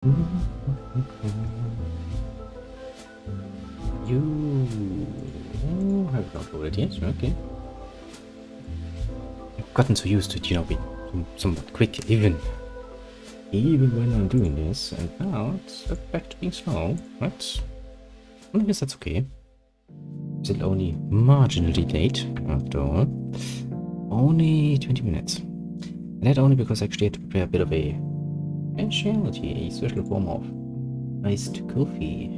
You have downloaded, yes, okay. I've gotten so used to it, being somewhat quick, even when I'm doing this, and now it's back to being slow. I guess that's okay. Still only marginally late, after all. Only 20 minutes. And that only because I actually had to prepare a bit of a special form of iced coffee.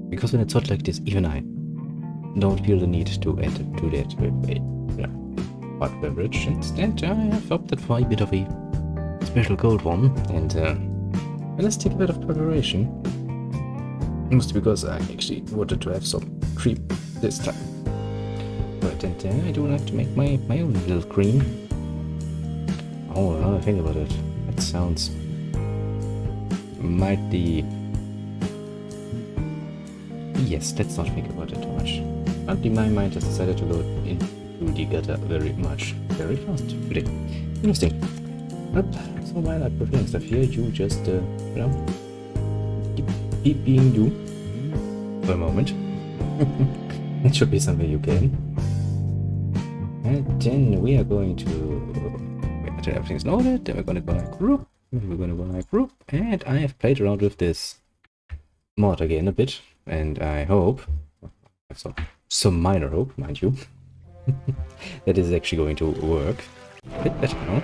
Because when it's hot like this, even I don't feel the need to add to that with a hot beverage. Instead, I have opted for a bit of a special cold one, and let's take a bit of preparation. Mostly because I actually wanted to have some cream this time. But I don't have to make my own little cream. Oh, now I think about it, that sounds mighty... Yes, let's not think about it too much. Apparently my mind has decided to go into the gutter very fast today. Interesting. But so while I'm preparing stuff here, you just, keep being you for a moment. It should be something you can. And then we are going to wait until everything's loaded, then we're gonna go like group, and I have played around with this mod again a bit, and I hope, I have some minor hope, mind you, that is actually going to work a bit better now.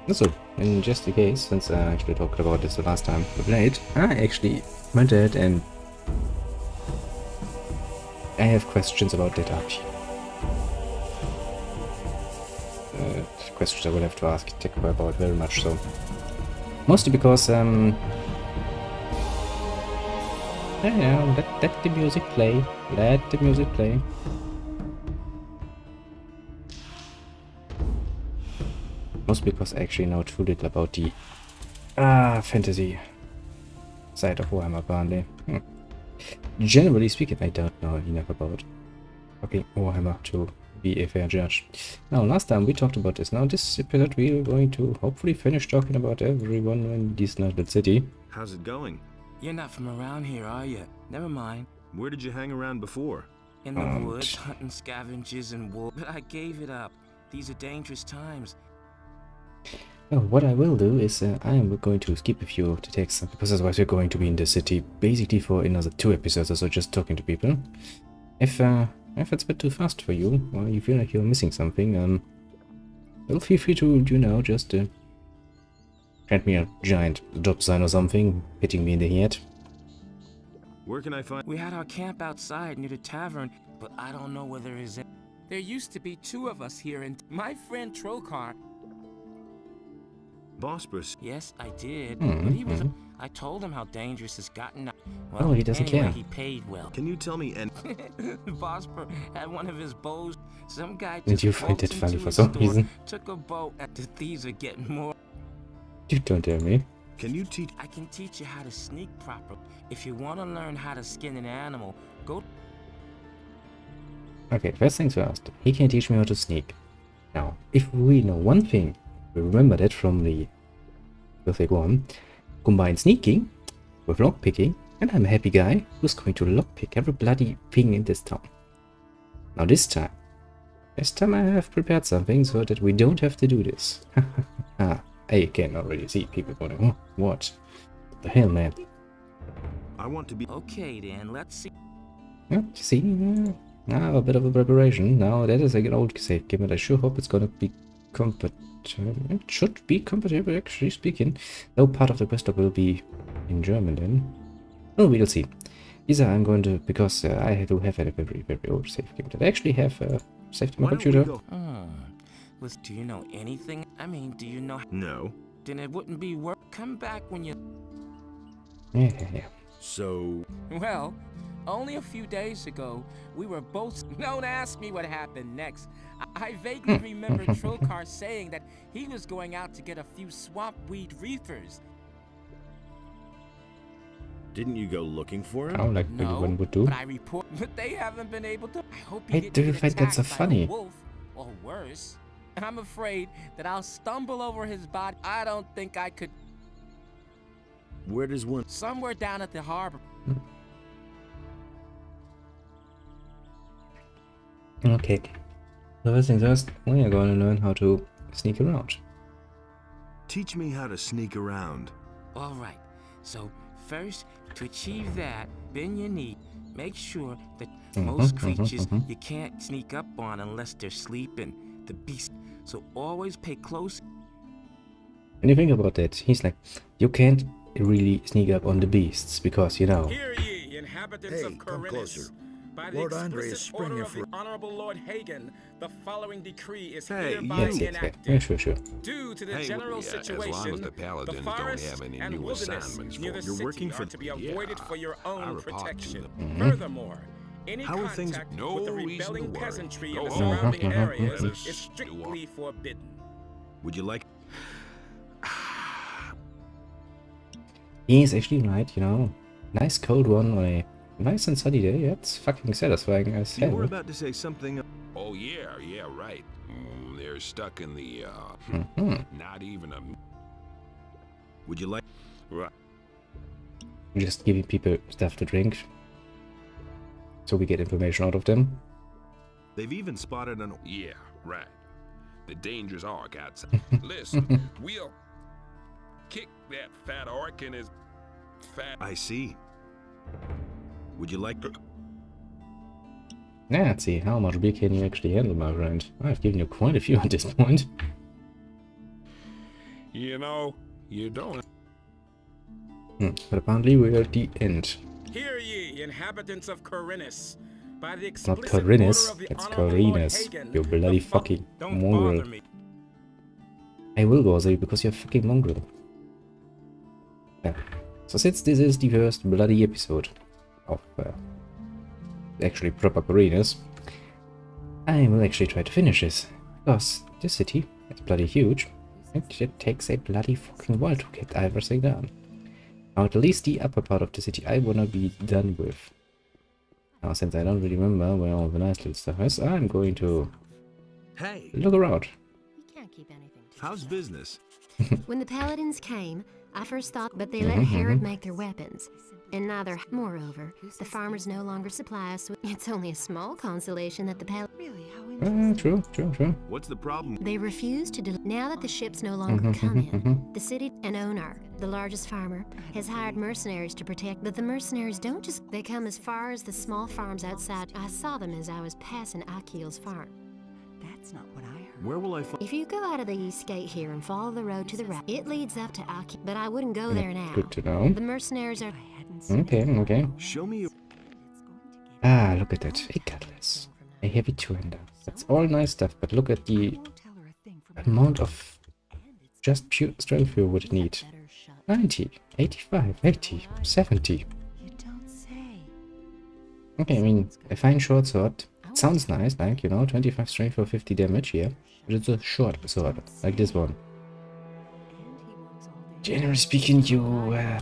Also, in just in case, since I actually talked about this the last time we played, I actually went ahead and I have questions about that RP. Questions I will have to ask Tech about very much so. Mostly because, I don't know, let the music play. Let the music play. Mostly because I actually know too little about the fantasy side of Warhammer apparently. Generally speaking, I don't know enough about Warhammer to be a fair judge. Now, last time we talked about this. Now, this episode we are going to hopefully finish talking about everyone in this little city. How's it going? You're not from around here, are you? Never mind. Where did you hang around before? In the woods, hunting scavengers and wolves. But I gave it up. These are dangerous times. Well, what I will do is I am going to skip a few of the text, because otherwise we're going to be in the city basically for another 2 episodes or so, just talking to people. If it's a bit too fast for you, or you feel like you're missing something, well, feel free to, just grant me a giant drop sign or something, hitting me in the head. Where can I find... We had our camp outside near the tavern, but I don't know where there is it. There used to be 2 of us here, and my friend Trollcar... Bospers? Yes, I did, but he was... I told him how dangerous it's gotten. Well, oh, he doesn't anyway, care. He paid well. Can you tell me Bosper had one of his bows. Some guy just Did you find it funny for some reason? Took a bow, and the thieves are getting more. You don't tell me. Can you teach... I can teach you how to sneak properly. If you want to learn how to skin an animal, go... Okay, first things first. He can teach me how to sneak. Now, if we know one thing, we remember that from the Gothic one. Combine sneaking with lockpicking, and I'm a happy guy who's going to lockpick every bloody thing in this town. Now this time I have prepared something so that we don't have to do this. I can already see people going, oh, what the hell, man? I want to be... Okay then, let's see. Yeah, see, now a bit of a preparation. Now that is like an old save game, and I sure hope it's gonna be compatible. It should be compatible, actually speaking. Though part of the quest will be in German then. Oh, we'll see. These are I'm going to, because I do have a very old save game that I actually have saved on my computer. Do you know anything? I mean, do you know? No. Then it wouldn't be worth. Come back when you... Yeah. So... Well, only a few days ago, we were both... Don't ask me what happened next. I vaguely remember Trollcar saying that he was going out to get a few swamp weed reefers. Didn't you go looking for him? Oh, like anyone would do. But I report, but they haven't been able to. I hope he do you find that so funny? Wolf, or worse. I'm afraid that I'll stumble over his body. I don't think I could. Where does one? Somewhere down at the harbor. Okay. So first things first, we are going to learn how to sneak around. Teach me how to sneak around. All right. So first, to achieve that, bend your knee. Make sure that most creatures you can't sneak up on unless they're sleeping. The beast. So always pay close. When you think about that, he's like, you can't really sneak up on the beasts because, you know. Hear ye, inhabitants of come Corinthus. closer. By the Lord Andre is explicit order springing of the Honorable Lord Hagen, the following decree is Hey, hereby That's it. enacted. Yeah, sure. Due to the Hey, general yeah, as situation, long as the paladins don't forest have any and new wilderness assignments near for the you. city working for- are to be avoided Yeah, for your I own report to protection. them. Furthermore, any How are things- contact No with the reason to rebelling worry. peasantry Go in the home. surrounding areas Let us is strictly forbidden. Would you like? He's actually right, you know. Nice cold one on a nice and sunny day. That's fucking satisfying as You hell. were about to say something. Oh yeah, right. They're stuck in the not even a. Would you like? Right. Just giving people stuff to drink. So we get information out of them. They've even spotted an. Yeah, right. The dangerous orc outside. Listen, we'll kick that fat orc in his fat. I see. Would you like? Yeah, let's see, how much beer can you actually handle, my friend? I've given you quite a few at this point. You know, you don't. But apparently we're at the end. Hear ye, inhabitants of Corinthus. By the It's not explicit Corinus, order of the it's Honorable Lord Corinus. Hagen, You bloody fucking Don't mongrel. bother me. I will bother you because you're a fucking mongrel. Yeah. So since this is the first bloody episode of actually proper Corinus, I will actually try to finish this. Because this city is bloody huge. And it takes a bloody fucking while to get everything done. Now at least the upper part of the city I wanna be done with. Now since I don't really remember where all the nice little stuff is, I'm going to Hey, look around. You can't keep anything to how's yourself. business? When the paladins came, I first thought, but they let Herod make their weapons. And neither. Moreover, the farmers no longer supply us with. It's only a small consolation that the Really, how interesting. True. What's the problem? They refuse to. Now that the ships no longer come in, the city and NotR, the largest farmer, has hired mercenaries to protect. But the mercenaries don't just. They come as far as the small farms outside. I saw them as I was passing Akil's farm. That's not what I heard. Where will I find? If you go out of the east gate here and follow the road to the right, it leads up to Akil. But I wouldn't go there now. Good to know. The mercenaries are. I hadn't seen Okay. Show me. It's going to get Ah, look at that. A cutlass. A heavy two-hander. That's all nice stuff, but look at the won't tell her a thing from amount of just pure strength fuel would it need. 90, 85, 80, 70. You don't say. Okay, I mean, a fine short sword. It sounds nice, like, you know, 25 strength for 50 damage here. But it's a short sword, like this one. And he works all day. Generally speaking, you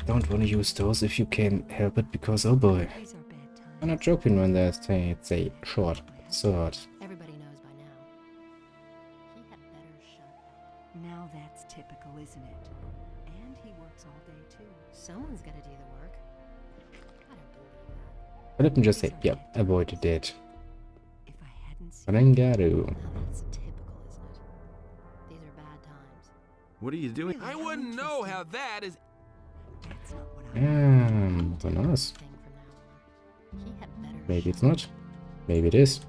don't want to use those if you can help it, because, oh boy. These are bad times. I'm not joking when they say it's a short sword. Everybody knows by now. He had better shut up. Now that's typical, isn't it? And he works all day too. Someone's got to do the work. I don't believe that. But let me just say, yeah, avoid it. If I hadn't seen Rangaru. Now that's typical, isn't it? These are bad times. What are you doing? I wouldn't know how that is. that's not what I Who knows? Thing from now on. He had better Maybe it's shut not. Maybe it is.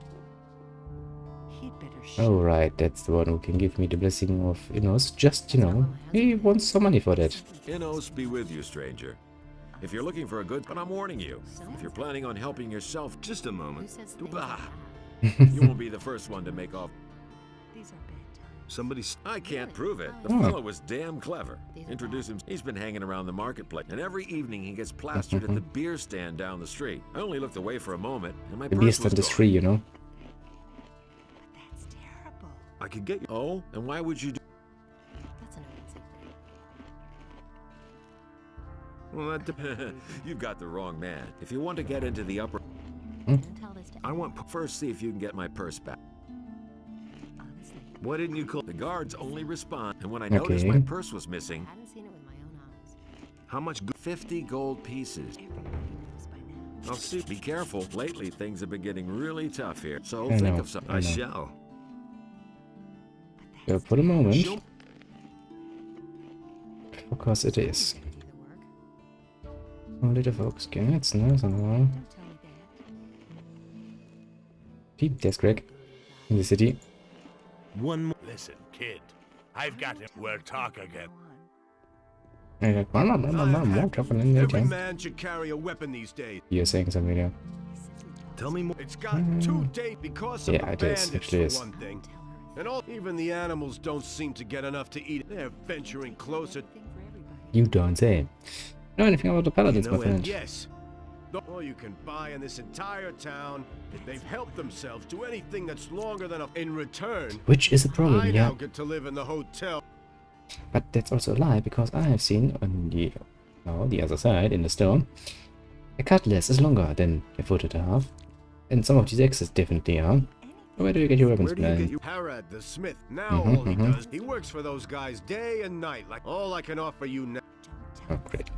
He'd better shut Oh right, that's the one who can give me the blessing of Innos. Just, you know, he wants some money for that. Innos be with you, stranger. If you're looking for a good, but I'm warning you, if you're planning on helping yourself, Just a Who moment. says things Ah. like that? you won't be the first one to make off. These are bad times. Somebody's. I can't prove it. The Oh. fellow was damn clever. Introduce him. He's been hanging around the marketplace, and every evening he gets plastered at the beer stand down the street. I only looked away for a moment, and my The purse beast was and the gone. tree, you know. But that's terrible. I could get you. Oh, and why would you do? That's an open secret. Well, that depends. You've got the wrong man. If you want to get into the upper, Don't tell this to I want. first see if you can get my purse back. Honestly, Why didn't you call? The guards only respond, and when I noticed my Okay. purse was missing, I hadn't seen it with my own eyes. How much? 50 gold pieces. I'll see. Be careful. Lately, things have been getting really tough here. So I think know, of something. I I know. shall. So for the moment, Show- because it is. Gonna do the work. Only the folks can. It's nice and all. Don't tell me that. Deep desk Greg in the city. One more. Listen, kid. I've got him. We'll talk again. And like, what's happening Every later? man should carry a weapon these days. You're saying something there. Tell me more. It's got too days because of Yeah, the it is. bandits Actually for is. one thing. And all, even the animals don't seem to get enough to eat. They're venturing closer. Thing for everybody. You don't say. Know anything about the paladins, You know my it. friend? Yes. All you can buy in this entire town. They've helped themselves to anything that's longer than a. In return, Which is a problem, I yeah. now get to live in the hotel. But that's also a lie, because I have seen on the other side, in the store, a cutlass is longer than a foot and a half. And some of these axes definitely are. Where do you get your weapons, Where do you man? get your? Harad, the smith. Now Mhm, all he mhm. does, he works for those guys day and night. Like all I can offer you now. Oh, great.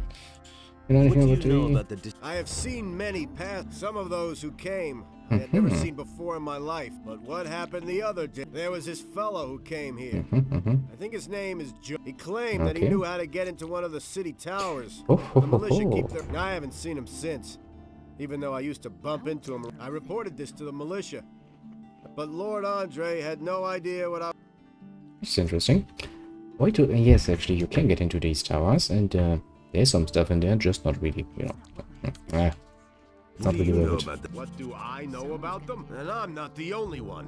You know What anything do about you know the... about the? I have seen many pass. Some of those who came I had never Mhm. seen before in my life. But what happened the other day? There was this fellow who came here. I think his name is Joe. He claimed that he Okay. knew how to get into one of the city towers. Oh, ho, The ho, militia ho. keep their... I haven't seen him since. Even though I used to bump into him. I reported this to the militia. But Lord Andre had no idea what I... It's interesting. Why to... yes, actually, you can get into these towers, and there's some stuff in there, just not really, you know. It's What not do really you know worth it. about the? What do I know about them? And I'm not the only one.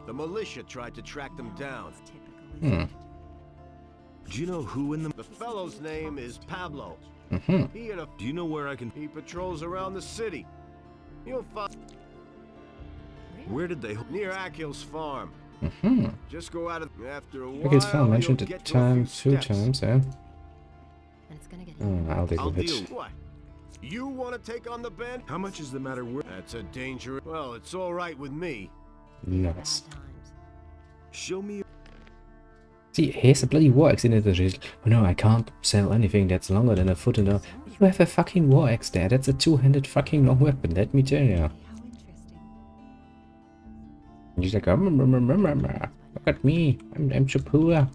The militia tried to track them down. It's typical, Hmm. isn't it? Do you know who in the? The fellow's name is Pablo. Mhm. He and a... Do you know where I can? He patrols around the city. You'll find... Where did they? Near Akil's farm. Mhm. Just go out of... After a I while, guess Farm mentioned you'll the get to a few time two steps. times, eh? And it's gonna get I'll deal I'll with deal. it. What? You want to take on the band? How much is the matter worth? That's a danger. Well, it's all right with me. Nice. bad times. Show me. See, here's a bloody war axe in it. Oh no, I can't sell anything that's longer than a foot and a... You have a fucking war axe there. That's a two-handed fucking long weapon, let me tell you. How interesting. And he's like, look at me. I'm so poor.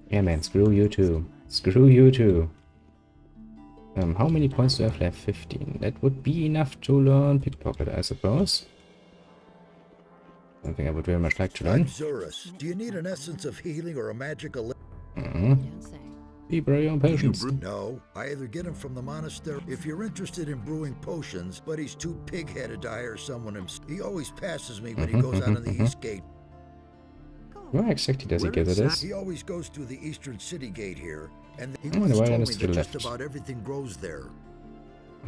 Yeah, man, screw you too. Screw you too. How many points do I have left? 15. That would be enough to learn pickpocket, I suppose. Something I would very much like to learn. I'm Zurus. Do you need an essence of healing or a magical... Mm-hmm. You don't say. Be brave on patience. No, I either get him from the monastery if you're interested in brewing potions, but he's too pig-headed to hire someone himself. He always passes me when he goes out on the east gate. Where exactly does he Where get is this? He always goes through the eastern city gate here, and he Oh, once the told one me is to that the just left. about everything grows there.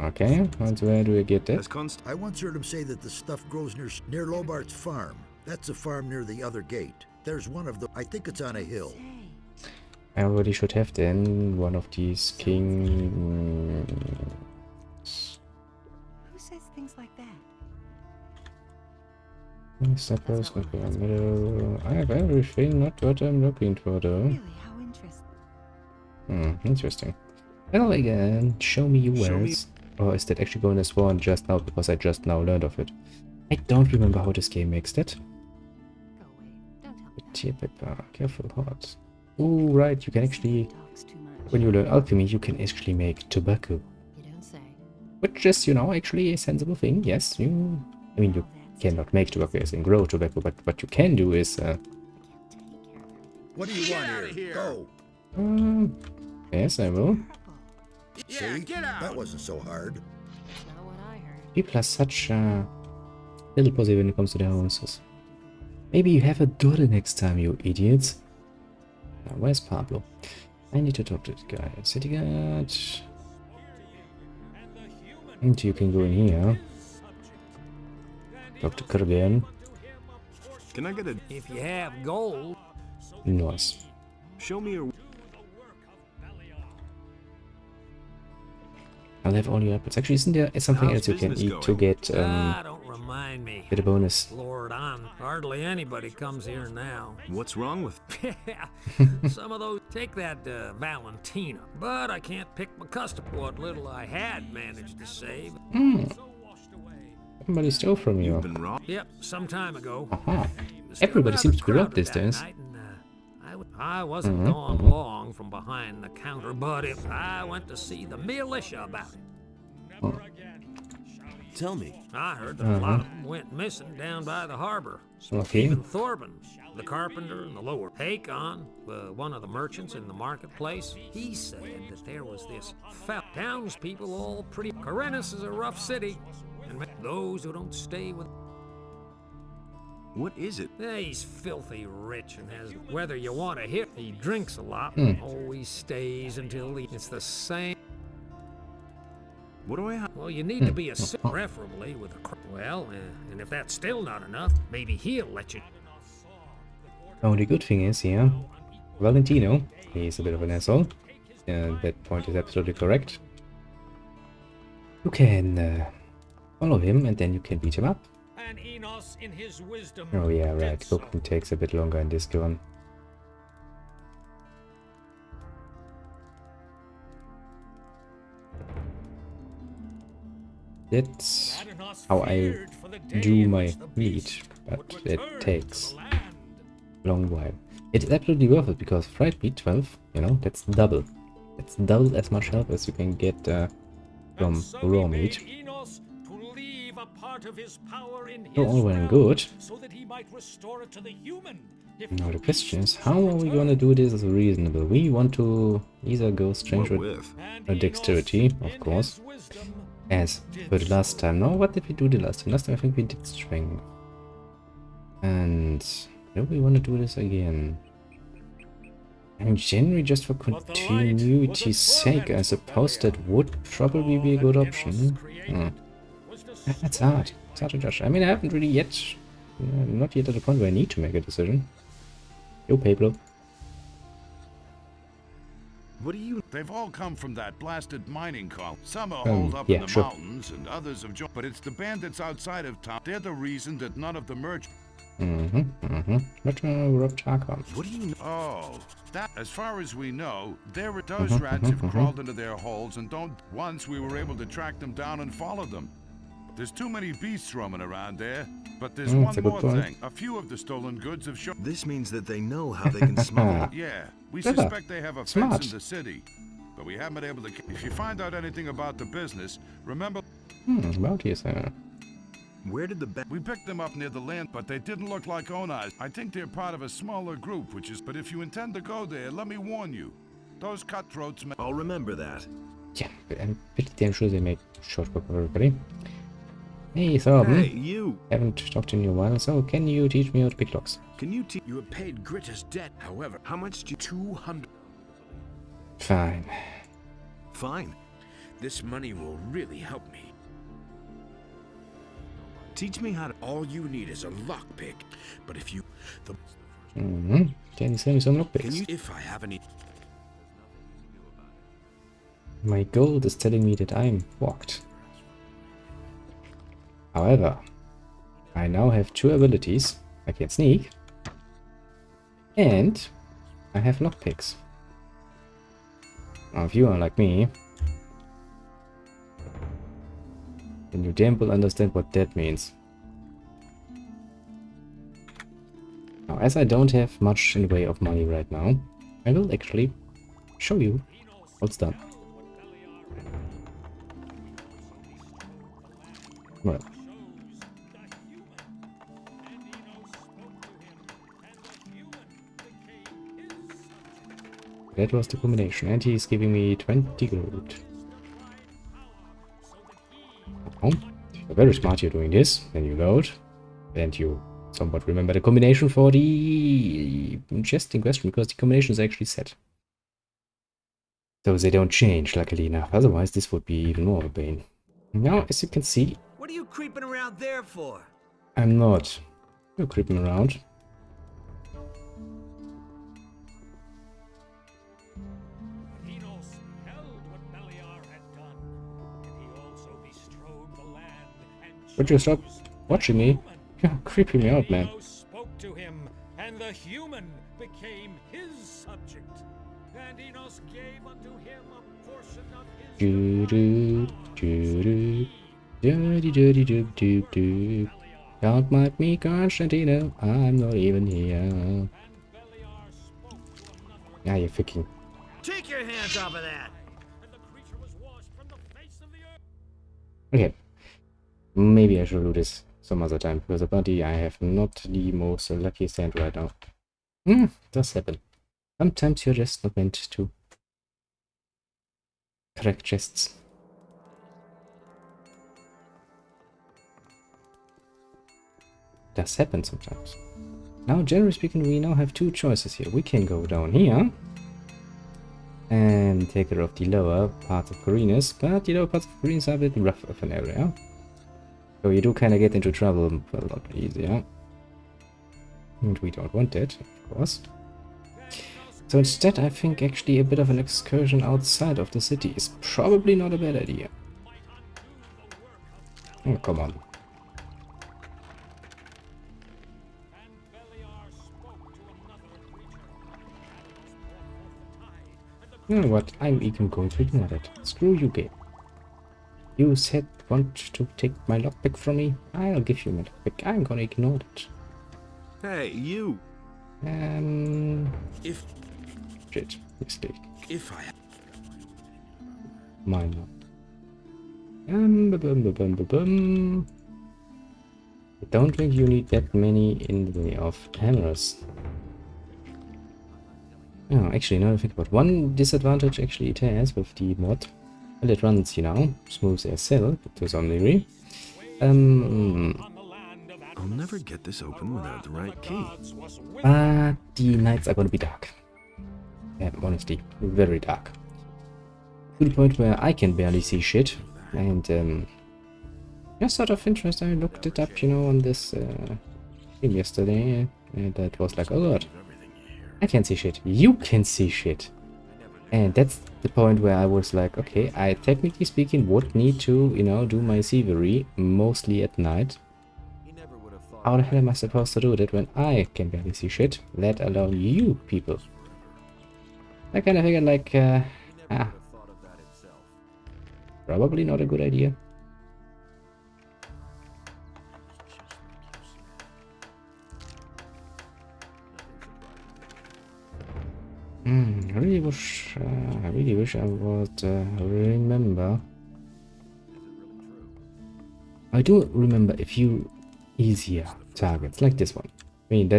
Okay, and where do I get As that? const. I once heard him say that the stuff grows near Lobart's farm. That's a farm near the other gate. There's one of the... I think it's on a hill. Say, I already should have then one of these king... who says things like that? Steppers, okay, middle... I have everything, not what I'm looking for though. Really, how interesting. Interesting. Well, again, show me your Show me- wares. Or is that actually going to spawn just now because I just now learned of it? I don't remember how this game makes that. Go away. Don't tell me that. Tea pepper, careful hearts. Oh, right, you can actually... Talks too much. When you learn alchemy, you can actually make tobacco. You don't say. Which is, you know, actually a sensible thing. Yes, you... I mean, you cannot make tobacco as in grow tobacco, but what you can do is... I can't take care of everything. What do you want outta here? here. Go. yes, I will. See? That wasn't so hard. That's not what I heard. People are such little pussy when it comes to their houses. Maybe you have a daughter next time, you idiots. Now, where's Pablo? I need to talk to the guy. City guard. And you can go in here. Talk to Kurgan. Can I get a? If you have gold. Nice. Show me your. I'll have all your apples. Actually, isn't there something How's else you can business eat to going? get Don't remind me. a bonus? Lord, hardly anybody comes here now. What's wrong with... Yeah, some of those take that Valentina, but I can't pick my custom. What little I had managed to save. Somebody stole from you. You've been wrong? Yep, some time ago. Aha. Everybody seems to be robbed these days. I wasn't gone long from behind the counter, but I went to see the militia about it. Tell me. I heard that a lot of them went missing down by the harbor. Okay. Even Thorben, the carpenter in the lower Hakon, one of the merchants in the marketplace, he said that there was this fat townspeople all pretty. Corinus is a rough city, and those who don't stay with. What is it? He's filthy rich and has, whether you want to hit, he drinks a lot, always stays until it's the same. What do I have? Well, you need to be a preferably with a and if that's still not enough, maybe he'll let you. Oh, the good thing is here, Valentino, he's a bit of an asshole. That point is absolutely correct. You can follow him and then you can beat him up. And Enos in his wisdom. Oh yeah, right. Cooking takes a bit longer in this one. That's how I do my meat, but it takes a long while. It is absolutely worth it because fried meat 12, you know, that's double. It's double as much help as you can get from raw meat. So all well and good. Now the question is, how are we gonna do this as reasonable? We want to either go strange with dexterity, of course, as for the last time. No, what did we do the last time? Last time I think we did strength. And do we want to do this again? And generally just for continuity's sake, I suppose that would probably be a good option. That's hard. It's hard to judge. I mean, I haven't really yet, not yet at the point where I need to make a decision. Yo, Pablo. What do you... They've all come from that blasted mining colony. Some are holed up in the mountains, and others have joined. But it's the bandits outside of town. They're the reason that none of the merchants... What do you know? Oh, that, as far as we know, those rats have crawled into their holes and don't... Once we were able to track them down and follow them. There's too many beasts roaming around there. But there's one more thing. A few of the stolen goods have shown... This means that they know how they can smuggle it. Yeah, we suspect they have a fence in the city. But we haven't been able to... If you find out anything about the business, remember... About you, sir. Where did the... We picked them up near the land, but they didn't look like Onai. I think they're part of a smaller group, which is... But if you intend to go there, let me warn you. Those cutthroats... I'll remember that. Yeah, I'm pretty damn sure they make short work of everybody. Hey, Thorben. Hey, you! Haven't talked to you in a while, so can you teach me how to pick locks? Can you teach... You have paid Gritter's debt, however. How much do you... 200... Fine. Fine. This money will really help me. Teach me how to... All you need is a lockpick. But if you... Can you send me some lockpicks? Can you... If I have any... My gold is telling me that I'm blocked. However, I now have two abilities. I can sneak. And I have lockpicks. Now if you are like me, then you damn well understand what that means. Now as I don't have much in the way of money right now, I will actually show you what's done. Well. That was the combination, and he's giving me 20 gold. Oh, you're very smart, you're doing this. Then you load, and you somewhat remember the combination for the chest in question, because the combination is actually set. So they don't change, luckily enough, otherwise this would be even more of a pain. Now, as you can see... What are you creeping around there for? I'm not. You're creeping around. Would you stop watching me? You're creeping me out, man. Spoke to him, and the human became his subject. And Enos gave unto him a portion of his Do do do do. Don't mind me, Constantino. I'm not even here. Yeah, you're freaking. Take your hands off of that! Okay. Maybe I should do this some other time, because apparently I have not the most luckiest hand right now. Does happen. Sometimes you're just not meant to crack chests. Does happen sometimes. Now, generally speaking, we now have two choices here. We can go down here and take care of the lower parts of Corinus, but the lower parts of Corinus are a bit rough of an area. So you do kind of get into trouble a lot easier. And we don't want that, of course. So instead, I think actually a bit of an excursion outside of the city is probably not a bad idea. Oh, come on. You know what? I'm even going to ignore that. Screw you, game. You said want to take my lockpick from me? I'll give you my lockpick. I'm gonna ignore it. Hey, you! If... Shit. Mistake. If I... Mine not. I don't think you need that many in the way of hammers. Oh, actually, now I think about one disadvantage actually it has with the mod. Well, it runs, you know, smooth as silk to some degree. I'll never get this open without the right key. But the nights are gonna be dark. Yeah, honestly, very dark. To the point where I can barely see shit. And, just out of interest, I looked it up, you know, on this thing yesterday. And that was like, oh god. I can't see shit. You can see shit. And that's the point where I was like, okay, I technically speaking would need to, you know, do my thievery mostly at night. How the hell am I supposed to do that when I can barely see shit, let alone you people? I kind of figured like, probably not a good idea. I really wish I would remember. I do remember a few easier targets, like this one. I mean,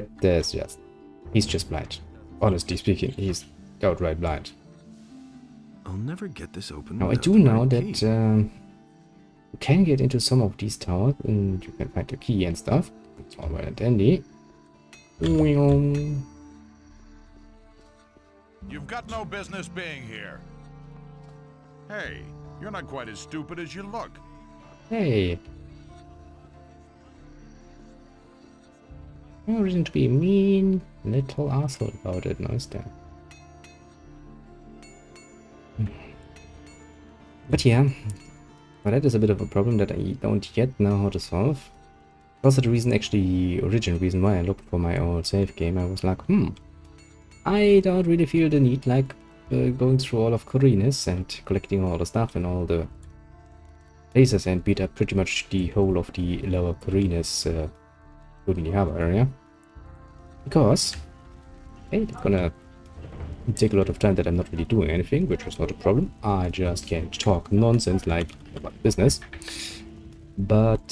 he's just blind. Honestly speaking, he's outright blind. I'll never get this open. Now, I do know that you can get into some of these towers, and you can find the key and stuff. It's all well and dandy. You've got no business being here. Hey, you're not quite as stupid as you look. Hey. No reason to be a mean little asshole about it, nice then. But yeah, well, that is a bit of a problem that I don't yet know how to solve. Also the reason, actually, the original reason why I looked for my old save game, I was like, I don't really feel the need, like, going through all of Corinus and collecting all the stuff and all the places and beat up pretty much the whole of the lower Corinus, including the harbor area. Because, hey, it's gonna take a lot of time that I'm not really doing anything, which is not a problem. I just can't talk nonsense like about business. But,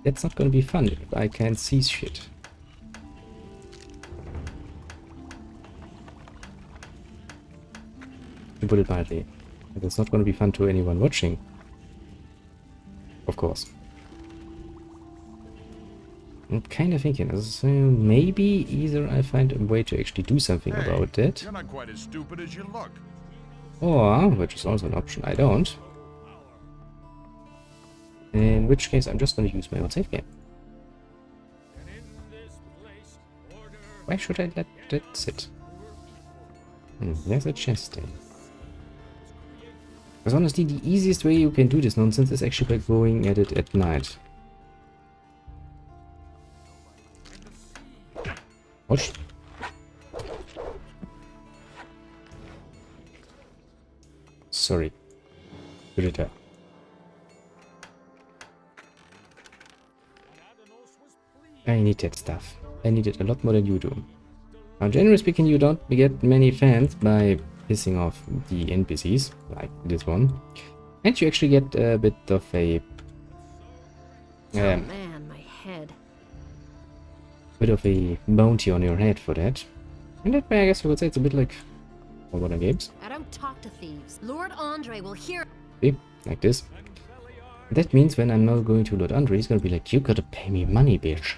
that's not gonna be fun if I can't see shit. To put it mildly, and it's not going to be fun to anyone watching, of course. I'm kind of thinking, so maybe either I find a way to actually do something about that, You're not quite as stupid as you look. or, which is also an option, I don't. In which case, I'm just going to use my own save game. Why should I let that sit? There's a chest there. Because honestly, the easiest way you can do this nonsense is actually by going at it at night. Watch. Sorry. Ritter. I need that stuff. I need it a lot more than you do. Now, generally speaking, you don't get many fans by pissing off the NPCs, like this one. And you actually get a bit of a... man, my head. bit of a bounty on your head for that. And that way, I guess you would say it's a bit like all other games. I don't talk to thieves. Lord Andre will hear. See? Like this. That means when I'm now going to Lord Andre, he's gonna be like, you gotta pay me money, bitch.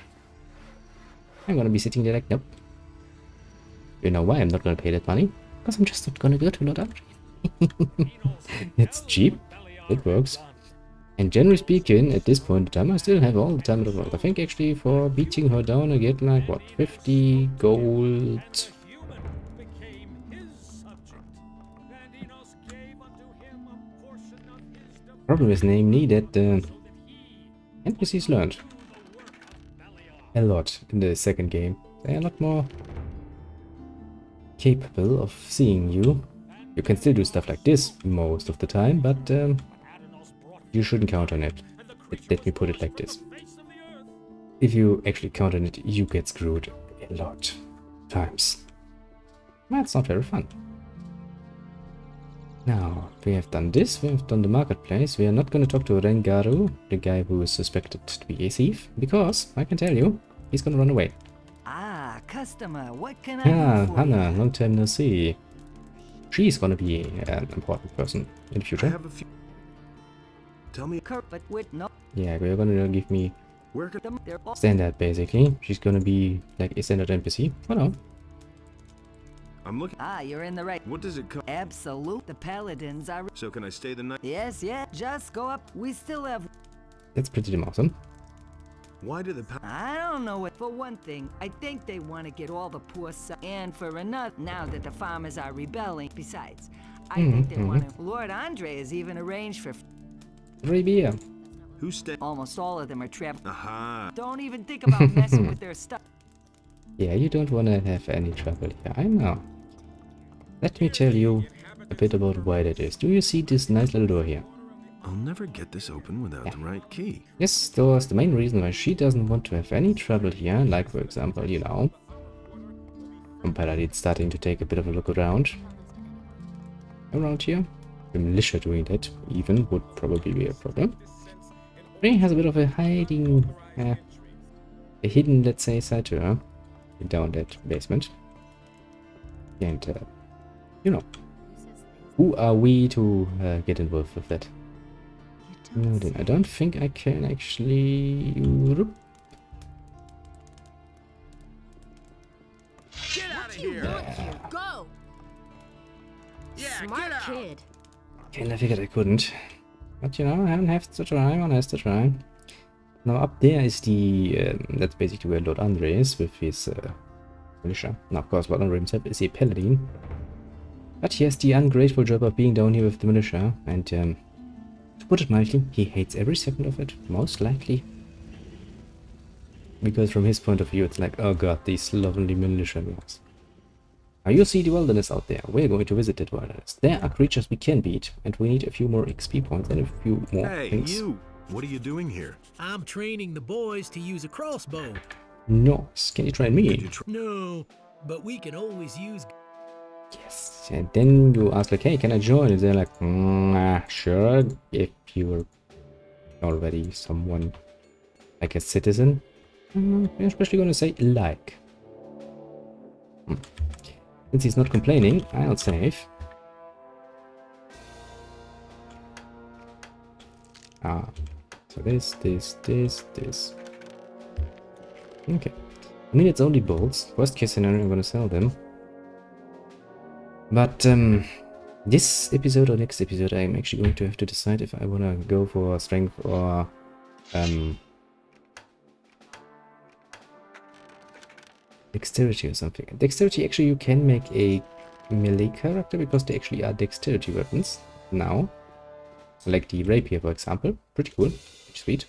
I'm gonna be sitting there like, nope. You know why I'm not gonna pay that money? Because I'm just not gonna go to Lord Andre. It's cheap. It works. And generally speaking, at this point in time, I still have all the time in the world. I think actually for beating her down, I get like, what, 50 gold? Problem is namely that the NPCs learned a lot in the second game. They're a lot more capable of seeing you. You can still do stuff like this most of the time, but you shouldn't count on it. Let me put it like this. If you actually count on it, you get screwed a lot of times. That's not very fun. Now, we have done this, we have done the marketplace. We are not going to talk to Rengaru, the guy who is suspected to be a thief, because, I can tell you, he's going to run away. Ah, customer, what can I do for Hannah, you? long time no see. She's going to be an important person in the future. I have a few. Tell me. But with no. Yeah, you're going to give me Where could They're all standard, basically. She's going to be like a standard NPC. For now. I'm looking? Ah, you're in the right. What does it cost? Absolute. The paladins are. So can I stay the night? Yes, yeah. Just go up. We still have. That's pretty damn awesome. Why do the I don't know it. For one thing, I think they want to get all the poor and for another, now that the farmers are rebelling. Besides, I think they want to. Lord Andre has even arranged for. Free beer. Who's staying? Almost all of them are trapped. Aha. Don't even think about messing with their stuff. Yeah, you don't want to have any trouble here. I know. Let me tell you a bit about why that is. Do you see this nice little door here? I'll never get this open without the right key. Yes, that was the main reason why she doesn't want to have any trouble here. Like, for example, you know, Paladin starting to take a bit of a look around here. The militia doing that even would probably be a problem. Ray has a bit of a hiding, a hidden, let's say, side to her down that basement. And, you know, who are we to get involved with that? No, then I don't think I can actually... Get out of here! Go! Yeah, Smart get out! kid. Okay, I figured I couldn't. But you know, I don't have to try, one has to try. Now up there is the... that's basically where Lord Andre is with his militia. Now of course Lord Andre himself is a paladin. But he has the ungrateful job of being down here with the militia. And to put it mildly, he hates every second of it, most likely. Because from his point of view it's like, oh god, these lovely militia guys. Now you see the wilderness out there. We're going to visit that wilderness. There are creatures we can beat, and we need a few more XP points and a few more things. Hey, you! What are you doing here? I'm training the boys to use a crossbow. Nice. Can you train me? No, but we can always use... Yes. And then you ask like, hey, can I join? And they're like, sure, if you're already someone like a citizen. I'm especially gonna say like. Since he's not complaining, I'll save. So this. Okay. I mean, it's only bolts. Worst case scenario, I'm gonna sell them. But this episode or next episode, I'm actually going to have to decide if I wanna go for strength or dexterity or something. Dexterity, actually, you can make a melee character because they actually are dexterity weapons now. Like the rapier, for example. Pretty cool. Sweet.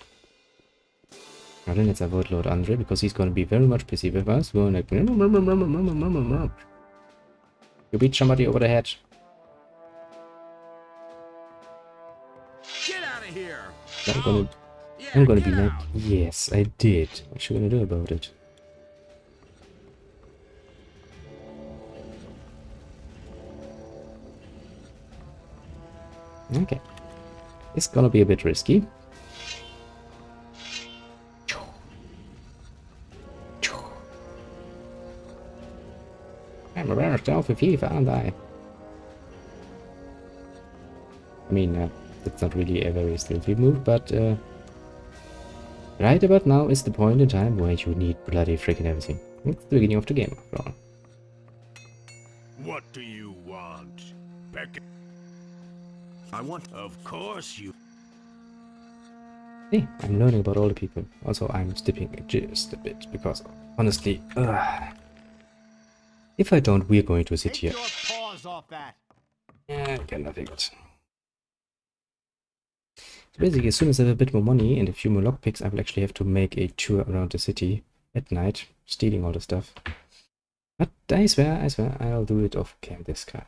Now then let's avoid Lord Andre, because he's going to be very much busy with us. Going like... You beat somebody over the head. Get out of here! I'm gonna be like, yes, I did. What you gonna do about it? Okay. It's gonna be a bit risky. I'm a rare stealthy thief, aren't I? I mean, that's not really a very stealthy move, but right about now is the point in time where you need bloody freaking everything. It's the beginning of the game, after all. What do you want? Beckett? I want... Of course you... Hey, I'm learning about all the people. Also, I'm skipping just a bit, because honestly, if I don't, we're going to sit here. Take your paws off that. Yeah, again, I think it. So basically, as soon as I have a bit more money and a few more lockpicks, I will actually have to make a tour around the city at night, stealing all the stuff. But I swear, I'll do it off cam this car.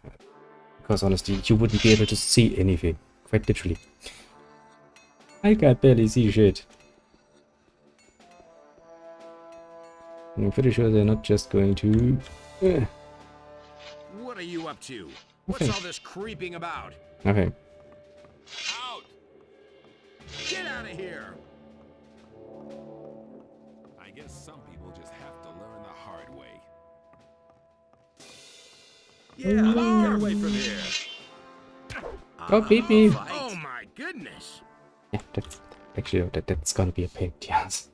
Because honestly, you wouldn't be able to see anything. Quite literally. I can't barely see shit. I'm pretty sure they're not just going to... What are you up to? What's all this creeping about? Okay. Out! Get out of here! I guess some people just have to learn the hard way. Yeah, get away from here! Don't beat me! Oh my goodness! Yeah, that's actually that's gonna be a pain in the ass.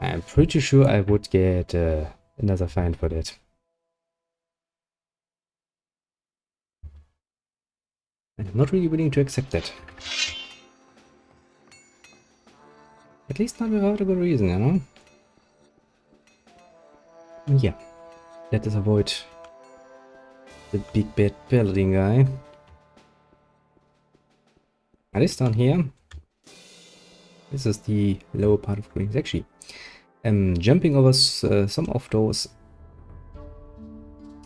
I'm pretty sure I would get another fine for that. I'm not really willing to accept that. At least not without a good reason, you know? Yeah. Let us avoid the big bad paladin guy. And this down here. This is the lower part of Greece. Actually, jumping over some of those...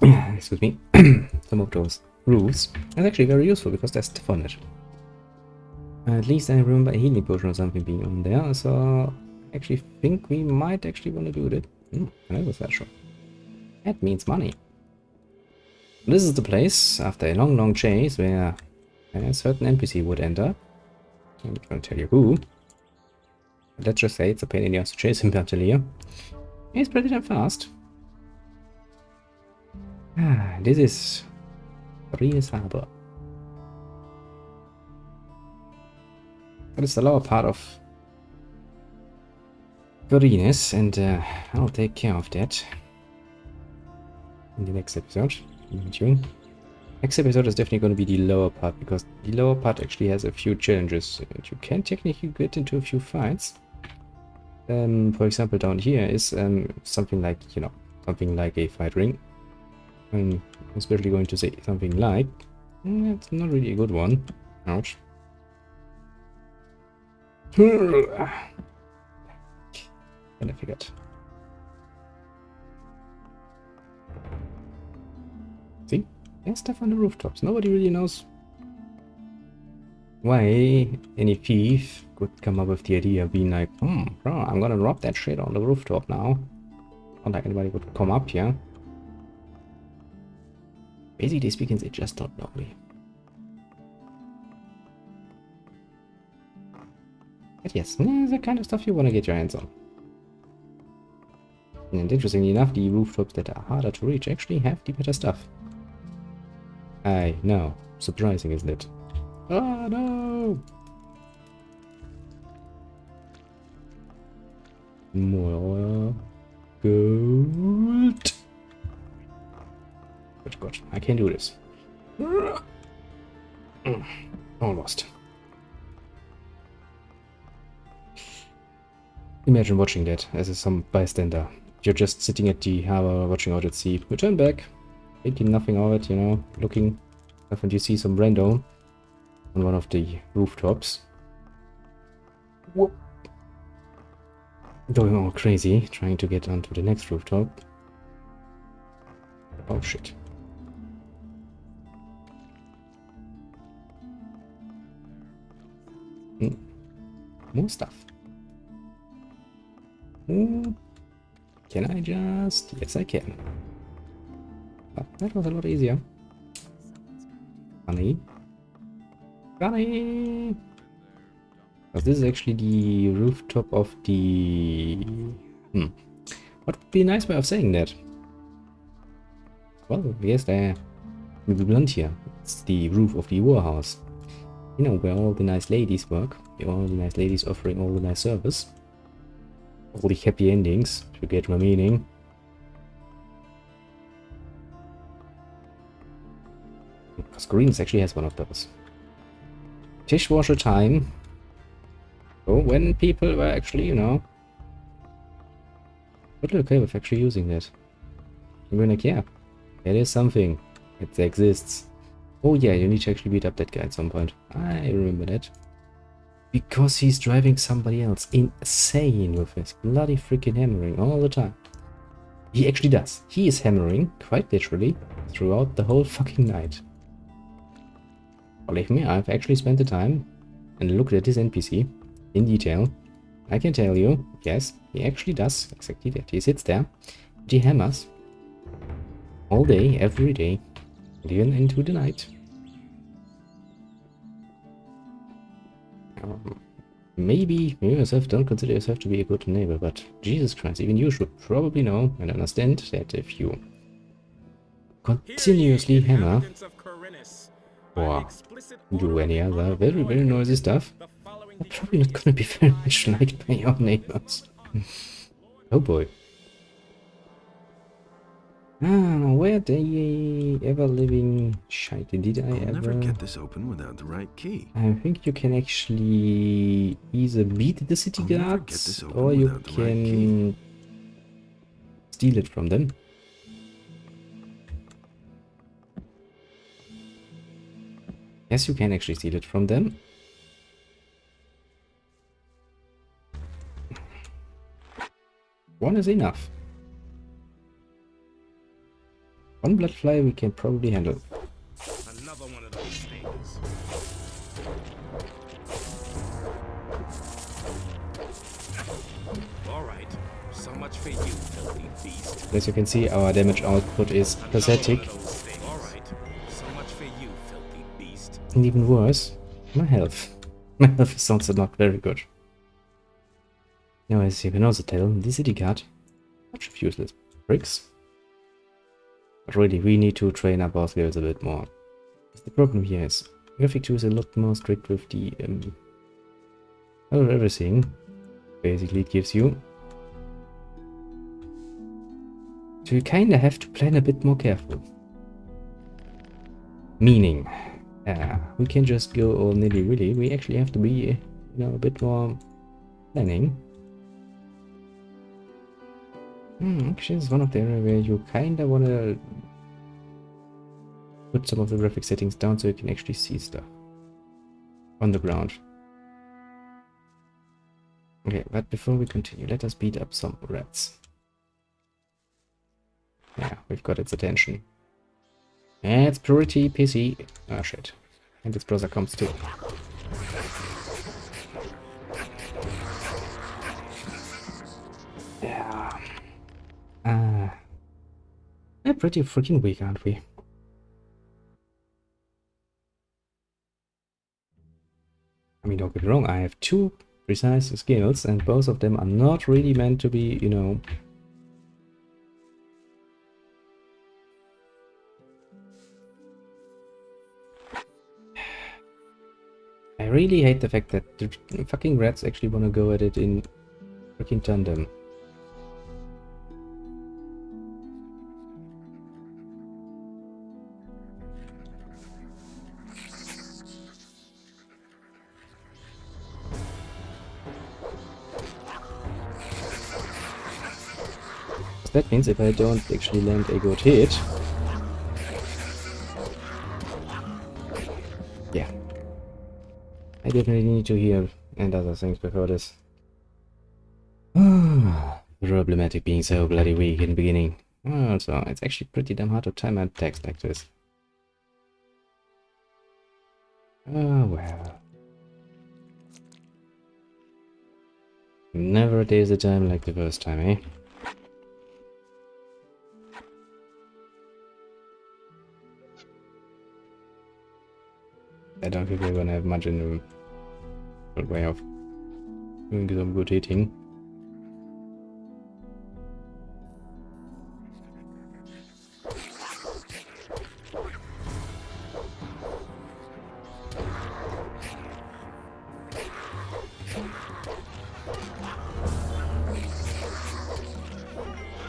excuse me. some of those roofs is actually very useful because they're stiff on it. At least I remember a healing potion or something being on there, so I actually think we might actually want to do that. Another special. That means money. This is the place, after a long chase, where a certain NPC would enter. I'm not going to tell you who. But let's just say it's a pain in the ass to chase him until here. He's pretty damn fast. This is Rines Harbor. That is the lower part of Rines, and I'll take care of that in the next episode. Next episode is definitely going to be the lower part, because the lower part actually has a few challenges and you can technically get into a few fights. For example, down here is something like, you know, something like a fight ring. I'm especially going to say something like, it's not really a good one. Ouch. And I forgot. See? There's stuff on the rooftops. Nobody really knows why any thief could come up with the idea of being like, bro, I'm gonna rob that shit on the rooftop now. Not like anybody would come up here. Basically speaking, they just don't know me. But yes, the kind of stuff you want to get your hands on. And interestingly enough, the rooftops that are harder to reach actually have the better stuff. I know. Surprising, isn't it? Oh no! More gold. Good God, I can't do this. Almost. Imagine watching that as some bystander. You're just sitting at the harbor watching out at sea. Return back. Thinking nothing of it, you know, looking. And you see some random on one of the rooftops. Whoop. Going all crazy, trying to get onto the next rooftop. Oh shit. More stuff. Can I just... Yes, I can. Oh, that was a lot easier. Funny. Funny! Because this is actually the rooftop of the... What would be a nice way of saying that? Well, yes, we'll be blunt here. It's the roof of the warehouse. You know, where all the nice ladies work. All the nice ladies offering all the nice service. All the happy endings, if you get my meaning. Because Greens actually has one of those. Dishwasher time. So when people were actually, you know, totally okay with actually using that. I'm going like, yeah, it is something. It exists. Oh yeah, you need to actually beat up that guy at some point. I remember that. Because he's driving somebody else insane with his bloody freaking hammering all the time. He actually does. He is hammering, quite literally, throughout the whole fucking night. Believe me, I've actually spent the time and looked at this NPC in detail. I can tell you, yes, he actually does exactly that. He sits there, and he hammers all day, every day, and even into the night. Maybe you yourself don't consider yourself to be a good neighbor, but Jesus Christ, even you should probably know and understand that if you continuously hammer or do any other very, very noisy stuff, you're probably not going to be very much liked by your neighbors. Oh boy. Where the ever-living shite did I ever... never get this open without the right key. I think you can actually either beat the city guards, or you can steal it from them. Yes, you can actually steal it from them. One is enough. One blood fly we can probably handle. Another one of those things. All right, so much for you, filthy beast. As you can see, our damage output is pathetic. All right, so much for you, filthy beast. And even worse, my health. My health is also not very good. Now, as you can also tell, the city guard, much of useless bricks. But really, we need to train up our skills a bit more. The problem here is, Gothic 2 is a lot more strict with the everything. Basically, it gives you. So you kinda have to plan a bit more careful. Meaning, we can just go all nilly-willy. We actually have to be, you know, a bit more planning. Actually, it's one of the areas where you kinda wanna put some of the graphic settings down so you can actually see stuff on the ground. Okay, but before we continue, let us beat up some rats. Yeah, we've got its attention. It's pretty pissy. Ah, shit. And its brother comes too. Yeah. We're pretty freaking weak, aren't we? I mean, don't get me wrong, I have 2 precise skills, and both of them are not really meant to be, you know... I really hate the fact that the fucking rats actually want to go at it in freaking tandem. That means if I don't actually land a good hit... Yeah. definitely need to hear and other things before this. Problematic being so bloody weak in the beginning. Also, it's actually pretty damn hard to time out text like this. Oh well. Never a day is a time like the first time, eh? I don't think we're gonna have much in the way of doing some good hitting.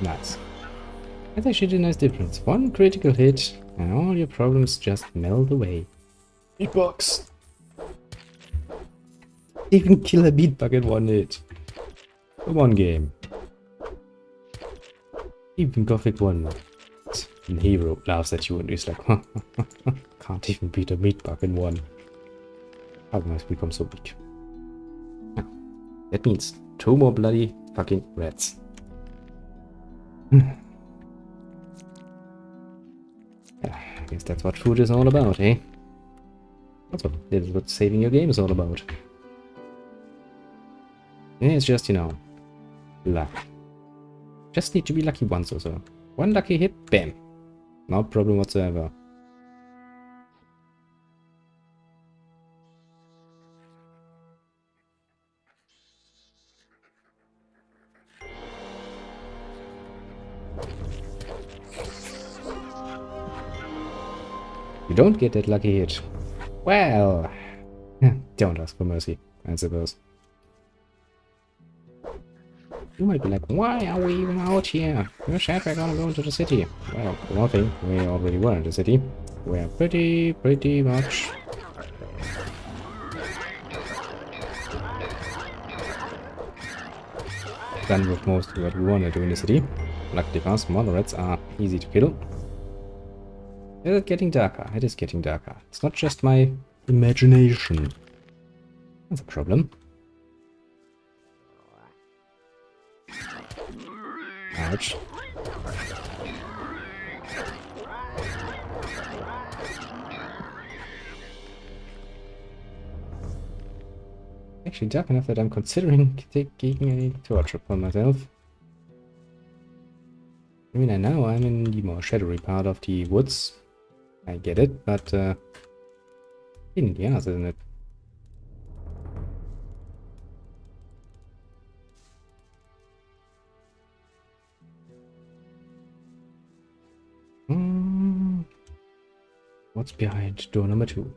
Nice. That's actually a nice difference. One critical hit and all your problems just melt away. Beatbox! Even kill a beatbug in one hit. Come on, game. Even Gothic 1. And Hero laughs at you and he's like, can't even beat a meatbug in one. How must become so weak? Now, that means 2 more bloody fucking rats. Yeah, I guess that's what food is all about, eh? That's what saving your game is all about. Yeah, it's just, you know, luck. Just need to be lucky once or so. One lucky hit, bam. No problem whatsoever. You don't get that lucky hit. Well, don't ask for mercy, I suppose. You might be like, why are we even out here? You said we're gonna go into the city. Well, for one thing, we already were in the city. We're pretty much done with most of what we want to do in the city. Luckily for us, mother rats are easy to kill. Is it getting darker? It is getting darker. It's not just my imagination. That's a problem. Ouch. Actually dark enough that I'm considering taking a torch upon myself. I mean, I know I'm in the more shadowy part of the woods. I get it, but in the ass, isn't it? What's behind door number 2?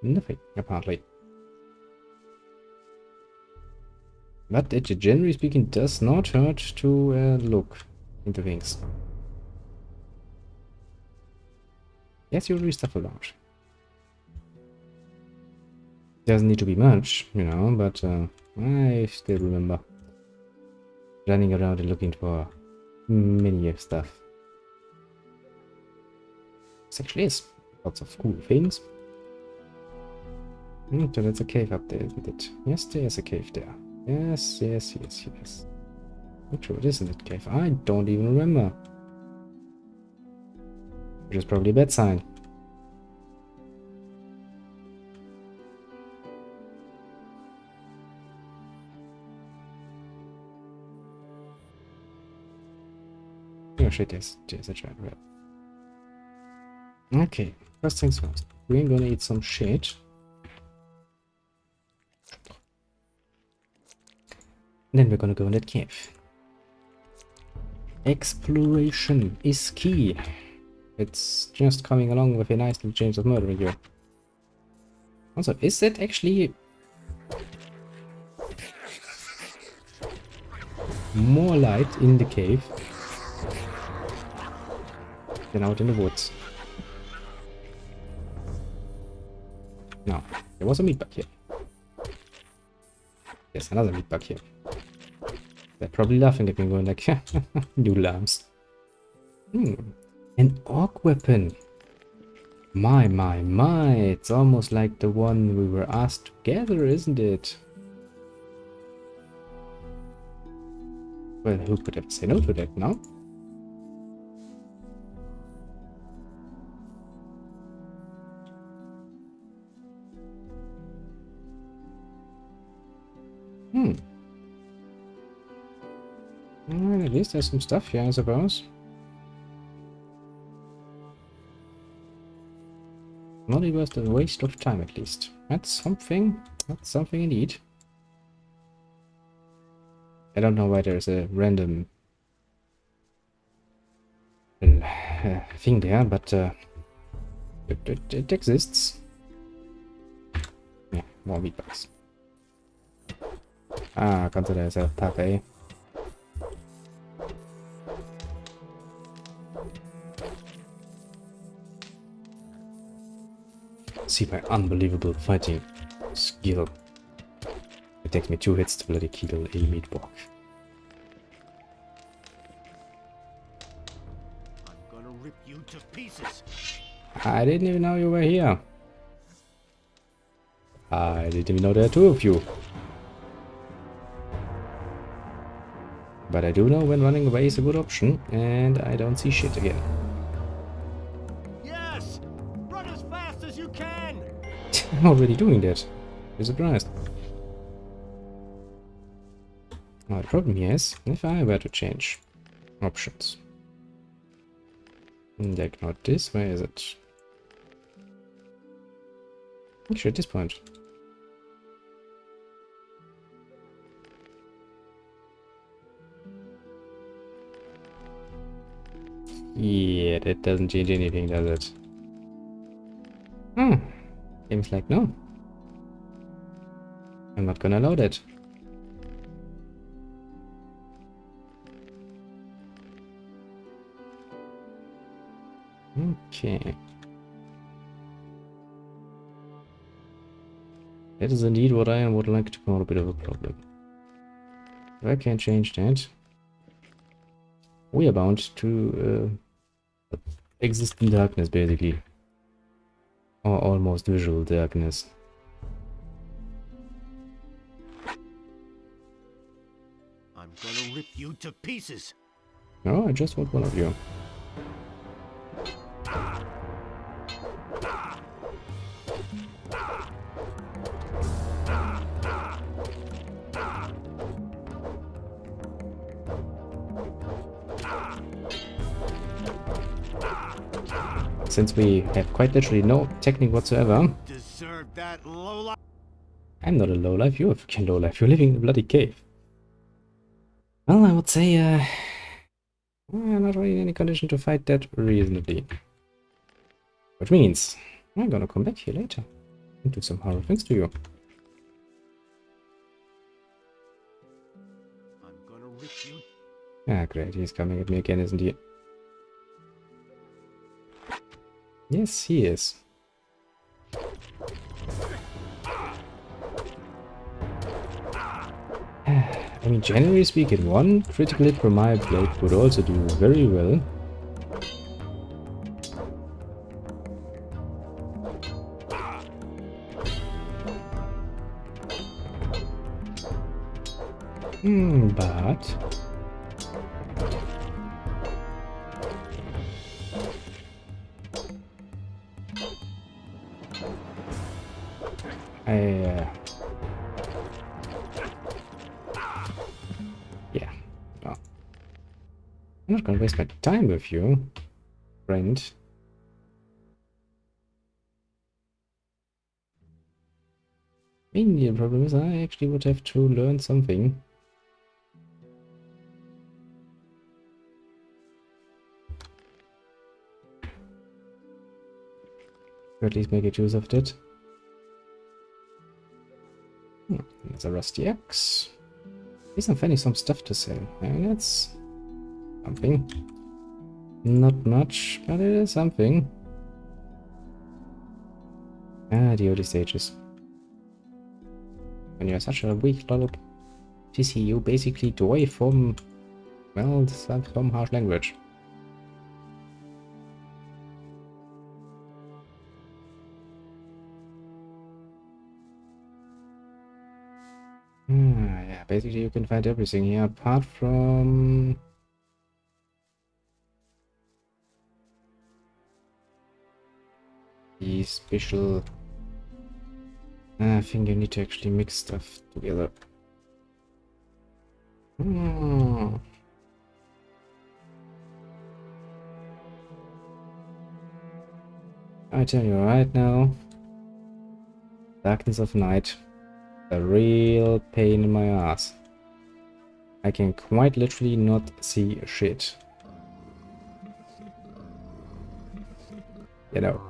Nothing, apparently. But it, generally speaking, does not hurt to look into things. Yes, you'll read stuff around. Doesn't need to be much, you know, but I still remember running around and looking for many stuff. This actually is lots of cool things. So there's a cave up there, isn't it? Yes, there's a cave there. Yes. Not sure it is in that cave. I don't even remember. Which is probably a bad sign. Oh shit, there's a giant rat. Okay, first things first. We're gonna eat some shit. And then we're gonna go in that cave. Exploration is key. It's just coming along with a nice little change of murder here. Also, is that actually more light in the cave than out in the woods? No, there was a meat bug here. There's another meat bug here. They're probably laughing at me, going like, new lamps. An orc weapon. My, it's almost like the one we were asked to gather, isn't it? Well, who could ever say no to that now? Well, at least there's some stuff here, I suppose. Not even worth the waste of time, at least. That's something. That's something indeed. I don't know why there's a random thing there, but it exists. Yeah, more meatballs. Ah, consider yourself Pape. See my unbelievable fighting skill. It takes me 2 hits to bloody kill a meatball. I'm gonna rip you to pieces. I didn't even know you were here. I didn't even know there are 2 of you. But I do know when running away is a good option, and I don't see shit again. Yes! Run as fast as you can! I'm already doing that. You're surprised. Now the problem here is, if I were to change options. Like not this, where is it? Actually at this point. Yeah, that doesn't change anything, does it? Seems like no. I'm not gonna allow that. Okay. That is indeed what I would like to call a bit of a problem. If I can't change that, we are bound to exist in darkness, basically. Or almost visual darkness. I'm gonna rip you to pieces. No, I just want one of you. Since we have quite literally no technique whatsoever. Deserve that lowlife. I'm not a lowlife, you're a freaking lowlife. You're living in a bloody cave. Well, I would say, I'm not really in any condition to fight that reasonably. Which means, I'm gonna come back here later and do some horrible things to you. I'm gonna rip you. Ah, great, he's coming at me again, isn't he? Yes, he is. I mean, generally speaking, one critical hit from my blade would also do very well. But yeah, well, I'm not gonna waste my time with you, friend. Mainly the problem is I actually would have to learn something. Or at least make use of that. There's a rusty axe. At least I'm finding some stuff to sell. I mean, that's something. Not much, but it is something. Ah, the early stages. When you're such a weak little sissy, you basically die from, well, some harsh language. Yeah, basically you can find everything here apart from the special. I think you need to actually mix stuff together. I tell you right now, darkness of night, a real pain in my ass. I can quite literally not see shit. You know.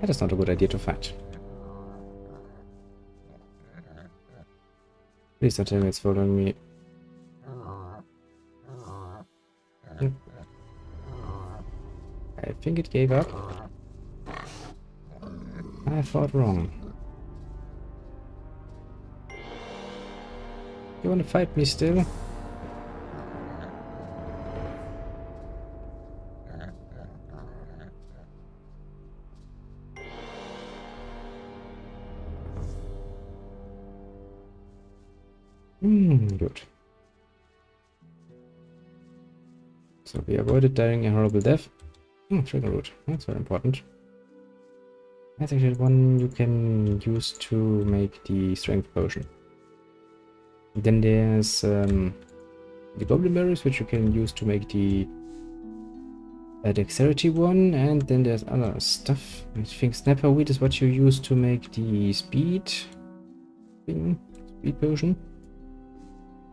That is not a good idea to fight. Please don't tell me it's following me. I think it gave up. I thought wrong. You wanna fight me still? Good. So we avoided dying a horrible death. Trigger root. That's very important. That's actually one you can use to make the strength potion. Then there's the goblin berries, which you can use to make the dexterity one, and then there's other stuff. I think snapper wheat is what you use to make the speed thing, speed potion.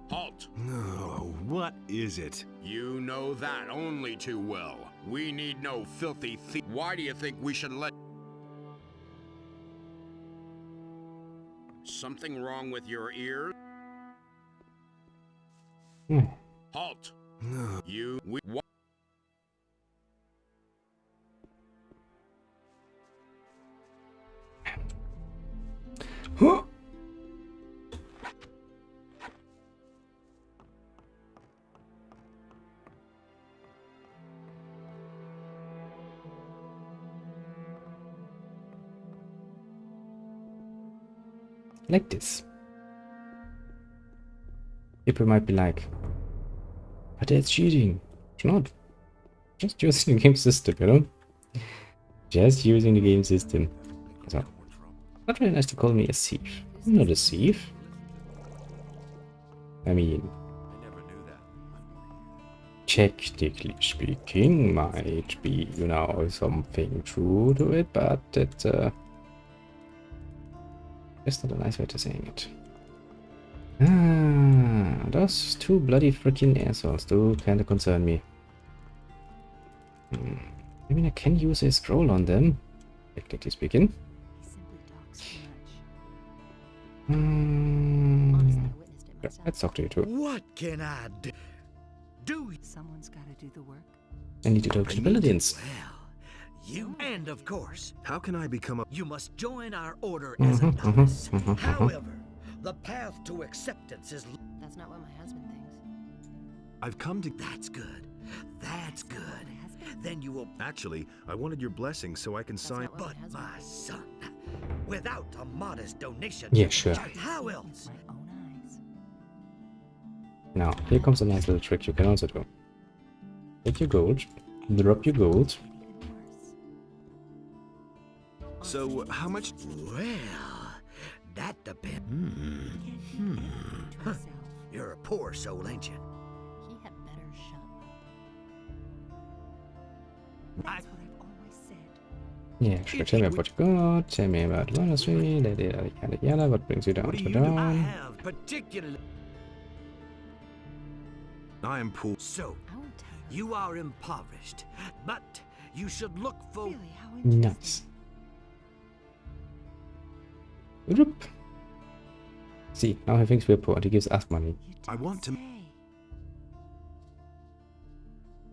Halt! Oh, what is it? You know that only too well. We need no filthy thief. Why do you think we should let... Something wrong with your ear? Halt! What? Huh? Like this. People might be like, but that's cheating. It's not. Just using the game system, you know? Just using the game system. So, not really nice to call me a thief. I'm not a thief. I mean, technically speaking, might be, you know, something true to it, but it, that's not a nice way to saying it. Those two bloody freaking assholes do kind of concern me. I mean, I can use a scroll on them, technically speaking. Let's talk to you too. What can I do? Someone's got to do the work. I need to talk to the paladins. You and of course, How can I become a... you must join our order as a novice. However, the path to acceptance is... That's not what my husband thinks. I've come to... That's good. That's good. Then you will... Actually, I wanted your blessing so I can sign... But my son, without a modest donation... Yeah, sure. How else? My own eyes. Now, here comes a nice little trick you can also do. Take your gold, drop your gold. So, how much... Well, that depends. You're a poor soul, ain't you? He had better shut up. That's what I've always said. Yeah, sure. Tell me what you got. Tell me about monastery. Yada yada. What brings you down to I dawn? have particularly... I am poor. So, you are impoverished, but you should look for... Really, how interesting. Nice. Whoop. See, now he thinks we're poor and he gives us money. I want to... And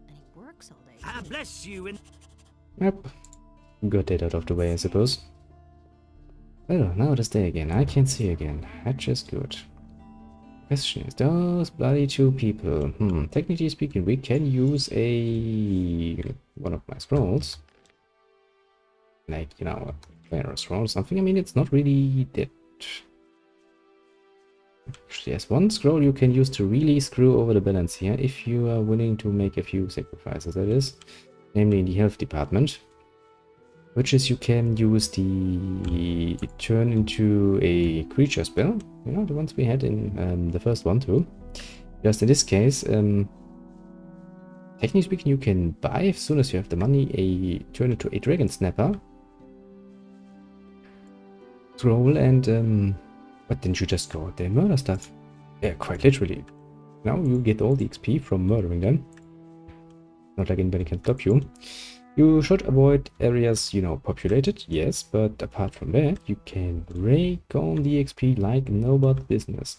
he works all day. I bless you and... Yep. Got that out of the way, I suppose. Well, now this day again. I can see again. That's just good. Question is, those bloody two people. Technically speaking, we can use one of my scrolls like, you know, a player scroll or something. I mean, it's not really that. There's one scroll you can use to really screw over the balance here if you are willing to make a few sacrifices, that is, namely in the health department, which is you can use the turn into a creature spell, you know, the ones we had in the first one too. Just in this case, technically speaking, you can buy, as soon as you have the money, a turn into a dragon snapper scroll, and but didn't you just go out there and murder stuff? Yeah, quite literally. Now you get all the XP from murdering them. Not like anybody can stop you. You should avoid areas, you know, populated, yes, but apart from that, you can rake on the XP like nobody's business.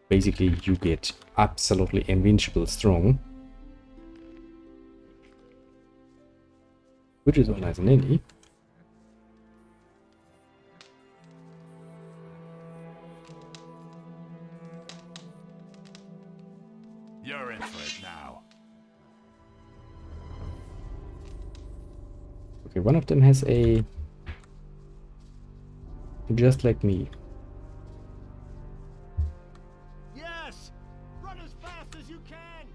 Basically, you get absolutely invincible strong. Which is all nice and handy. You're in for it now. Okay, one of them has a... just like me. Yes! Run as fast as you can!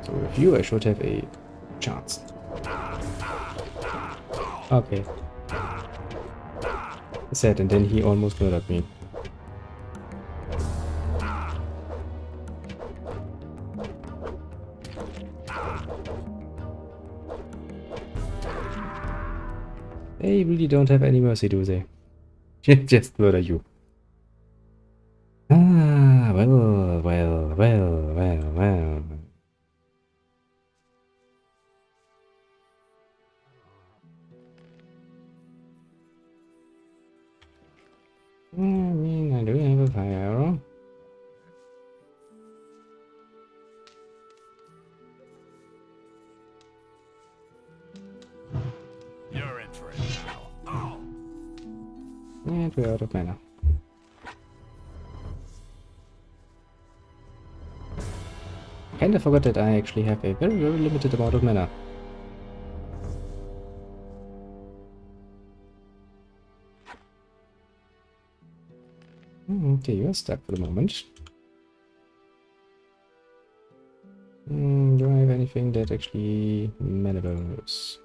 So with you, I should have a chance. Okay. Sad, and then he almost murdered me. They really don't have any mercy, do they? Just murder you. Ah, well. I mean, I do have a fire arrow. You're in for it now. Oh. And we're out of mana. Kinda forgot that I actually have a very, very limited amount of mana. Okay, you're stuck for the moment. Do I have anything that actually matters?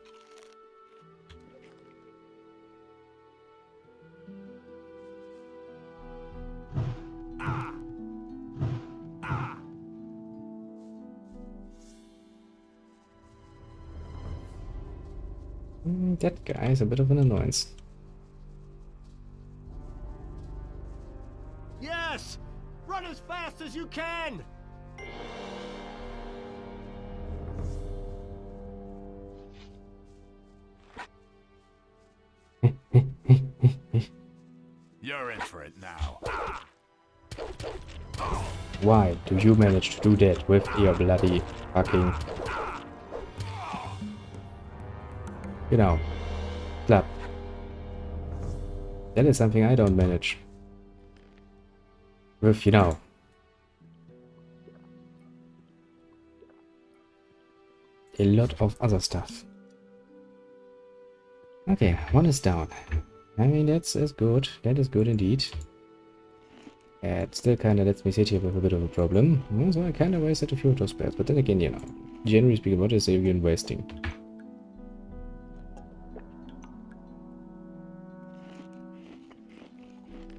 That guy is a bit of an annoyance. Yes! Run as fast as you can! You're in for it now. Why do you manage to do that with your bloody fucking... You know, club. That is something I don't manage. With, you know, a lot of other stuff. Okay, one is down. I mean, that's good. That is good indeed. It still kind of lets me sit here with a bit of a problem. So I kind of wasted a few of those spells. But then again, you know, generally speaking, what is even wasting?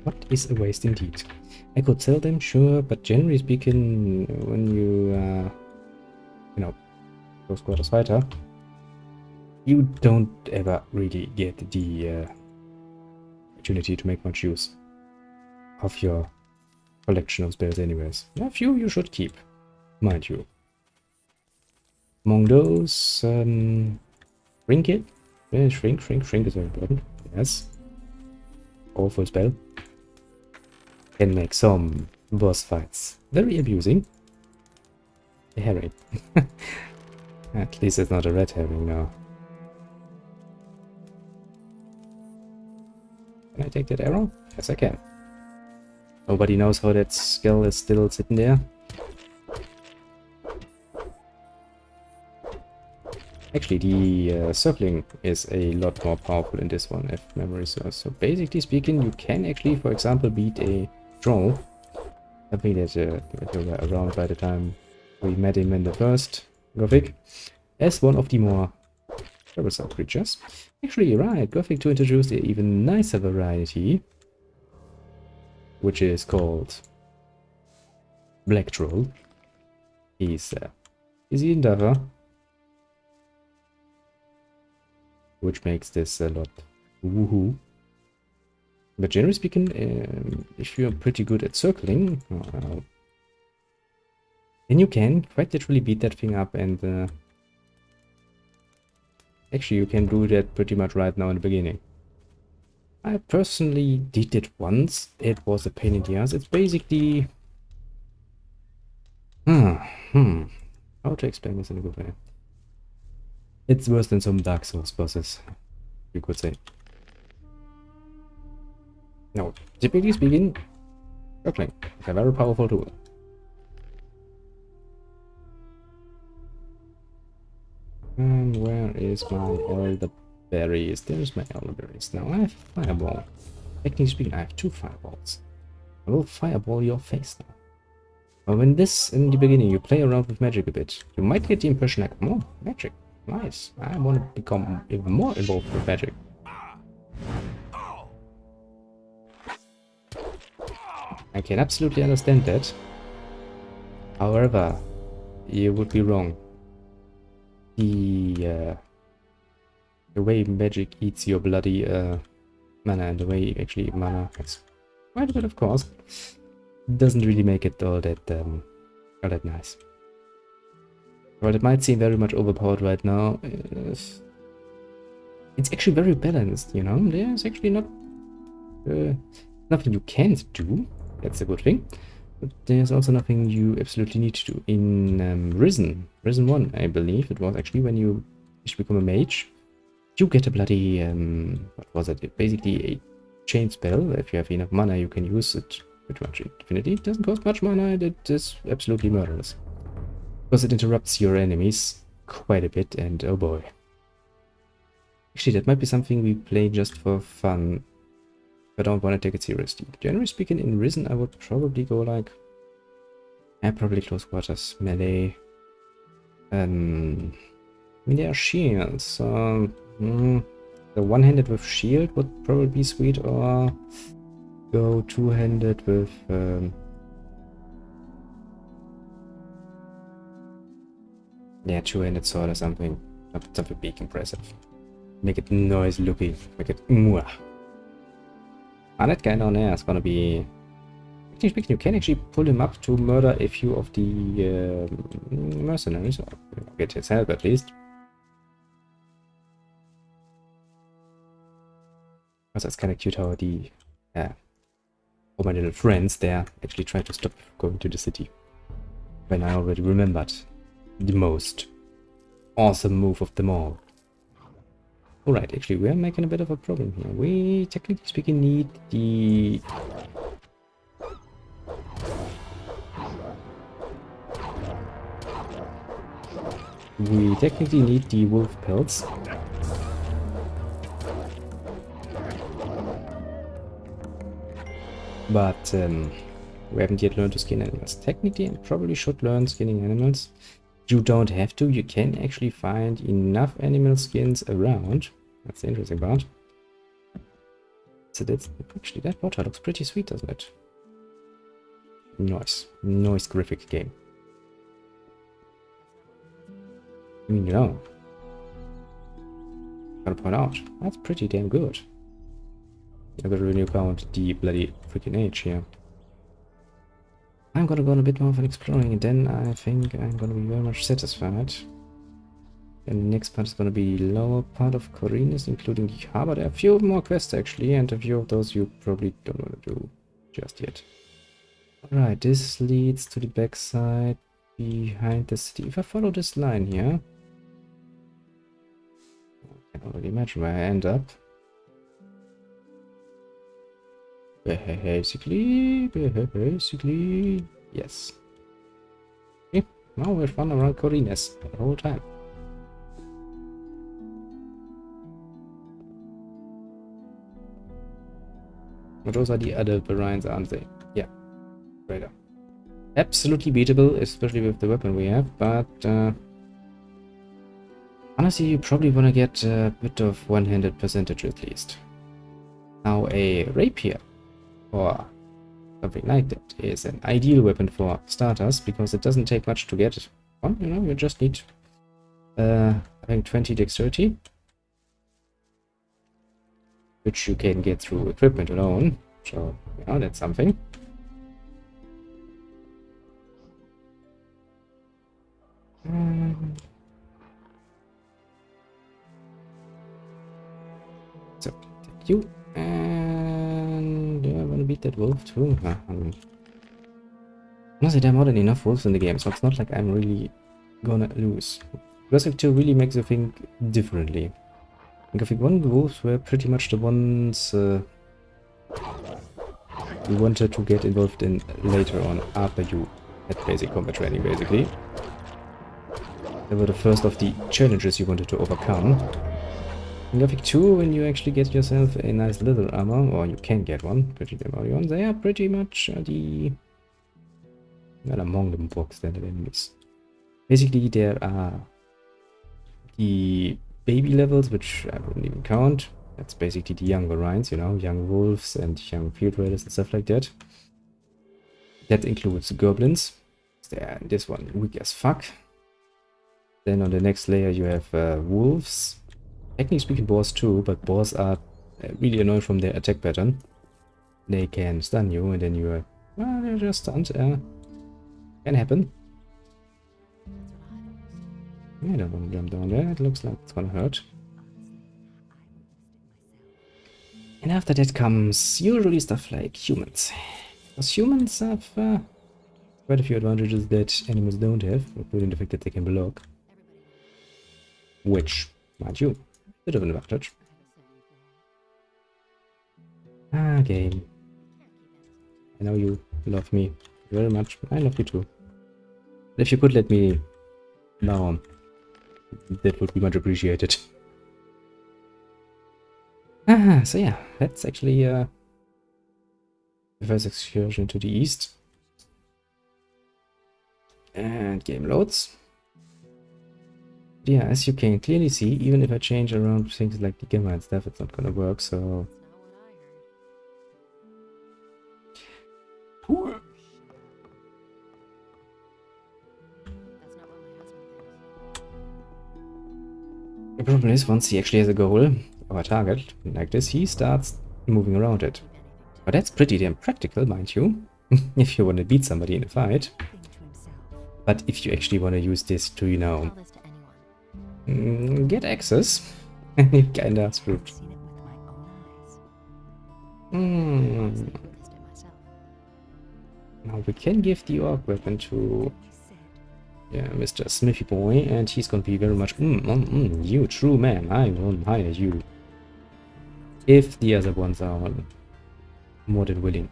What is a waste indeed? I could sell them, sure, but generally speaking, when you, you know, go squatters fighter, you don't ever really get the opportunity to make much use of your collection of spells anyways. A few you should keep, mind you. Among those, Shrink it. Yeah, shrink is very important. Yes. Awful spell. Can make some boss fights very abusing. A herring. At least it's not a red herring now. Can I take that arrow? Yes, I can. Nobody knows how that skull is still sitting there. Actually, the circling is a lot more powerful in this one, if memory serves. So basically speaking, you can actually, for example, beat a troll. Something that you were around by the time we met him in the first Gothic, as one of the more troublesome creatures. Actually, right, Gothic to introduce an even nicer variety, which is called Black Troll. He's easy endeavor, which makes this a lot woohoo. But generally speaking, if you're pretty good at circling, then you can quite literally beat that thing up, and actually you can do that pretty much right now in the beginning. I personally did it once. It was a pain in the ass. It's basically... How to explain this in a good way? It's worse than some Dark Souls bosses, you could say. Now, typically speaking, circling is a very powerful tool. And where is my elderberries? There's my elderberries. Now I have fireball. Technically speaking, I have 2 fireballs. I will fireball your face now. But when this, in the beginning, you play around with magic a bit, you might get the impression like, oh, magic, nice. I want to become even more involved with magic. I can absolutely understand that. However, you would be wrong. The way magic eats your bloody mana, and the way actually mana has quite a bit of cost, doesn't really make it all that nice. While it might seem very much overpowered right now, it's actually very balanced, you know. There's actually not nothing you can't do. That's a good thing. But there's also nothing you absolutely need to do. In Risen 1, I believe it was actually, when you become a mage, you get a bloody, what was it? Basically a chain spell. If you have enough mana, you can use it pretty much infinitely. It doesn't cost much mana, it is absolutely murderous. Because it interrupts your enemies quite a bit, and oh boy. Actually, that might be something we play just for fun. I don't want to take it seriously. Generally speaking, in Risen, I would probably go like... probably close quarters, melee. I mean, there are shields, so... the one-handed with shield would probably be sweet, or... go two-handed with... yeah, two-handed sword or something. Something big impressive. Make it noise looking. Make it... mwah. And that guy down there is gonna be... Actually speaking, you can actually pull him up to murder a few of the mercenaries, or get his help at least. Also, it's kind of cute how the all my little friends there actually try to stop going to the city. When I already remembered the most awesome move of them all. Alright, actually, we are making a bit of a problem here. We, technically speaking, need the... we technically need the wolf pelts. But we haven't yet learned to skin animals. Technically, I probably should learn skinning animals. You don't have to. You can actually find enough animal skins around. That's the interesting part. So that's actually, that water looks pretty sweet, doesn't it? Nice. Nice graphic game. I mean, you know, gotta point out, that's pretty damn good. I gotta really count the bloody freaking age here. I'm gonna go on a bit more of an exploring, and then I think I'm gonna be very much satisfied. And the next part is gonna be lower part of Corinus, including the harbor. There are a few more quests actually, and a few of those you probably don't want to do just yet. Alright, this leads to the backside behind the city. If I follow this line here, I can already imagine where I end up. Basically, yes. Okay, now we're fun around Corinus the whole time. But those are the other variants, aren't they? Yeah. Radar. Absolutely beatable, especially with the weapon we have, but honestly, you probably want to get a bit of one-handed percentage at least. Now, a rapier or something like that is an ideal weapon for starters because it doesn't take much to get one. You know, you just need I think 20 dexterity, which you can get through equipment alone. So, yeah, that's something. So, take you. And do I want to beat that wolf too? Honestly, there are more than enough wolves in the game, so it's not like I'm really gonna lose. Gothic 2 really makes you think differently. In Gothic 1, the wolves were pretty much the ones you wanted to get involved in later on, after you had basic combat training, basically. They were the first of the challenges you wanted to overcome. In Gothic 2, when you actually get yourself a nice little armor, or you can get one, pretty damn early on, they are pretty much well, among them box standard enemies. Basically, there are the baby levels, which I wouldn't even count. That's basically the young variants, you know, young wolves and young field raiders and stuff like that. That includes goblins. They're in this one weak as fuck. Then on the next layer you have wolves. Technically speaking, boars too, but boars are really annoying from their attack pattern. They can stun you, and then you are, well, they're just stunned. Can happen. I don't want to jump down there. It looks like it's gonna hurt. And after that comes usually stuff like humans. Because humans have quite a few advantages that animals don't have, including the fact that they can block. Which, mind you, bit of an advantage. Ah, game. I know you love me very much. I love you too. If you could let me down, that would be much appreciated. So yeah, that's actually the first excursion to the east. And game loads. Yeah, as you can clearly see, even if I change around things like the gamma and stuff, it's not gonna work, so... The problem is, once he actually has a goal, or a target, like this, he starts moving around it. But that's pretty damn practical, mind you, if you want to beat somebody in a fight. But if you actually want to use this to, you know, get access, you kinda screwed. Now we can give the orc weapon to Mr. Smithy Boy, and he's gonna be very much you true man, I won't hire you. If the other ones are more than willing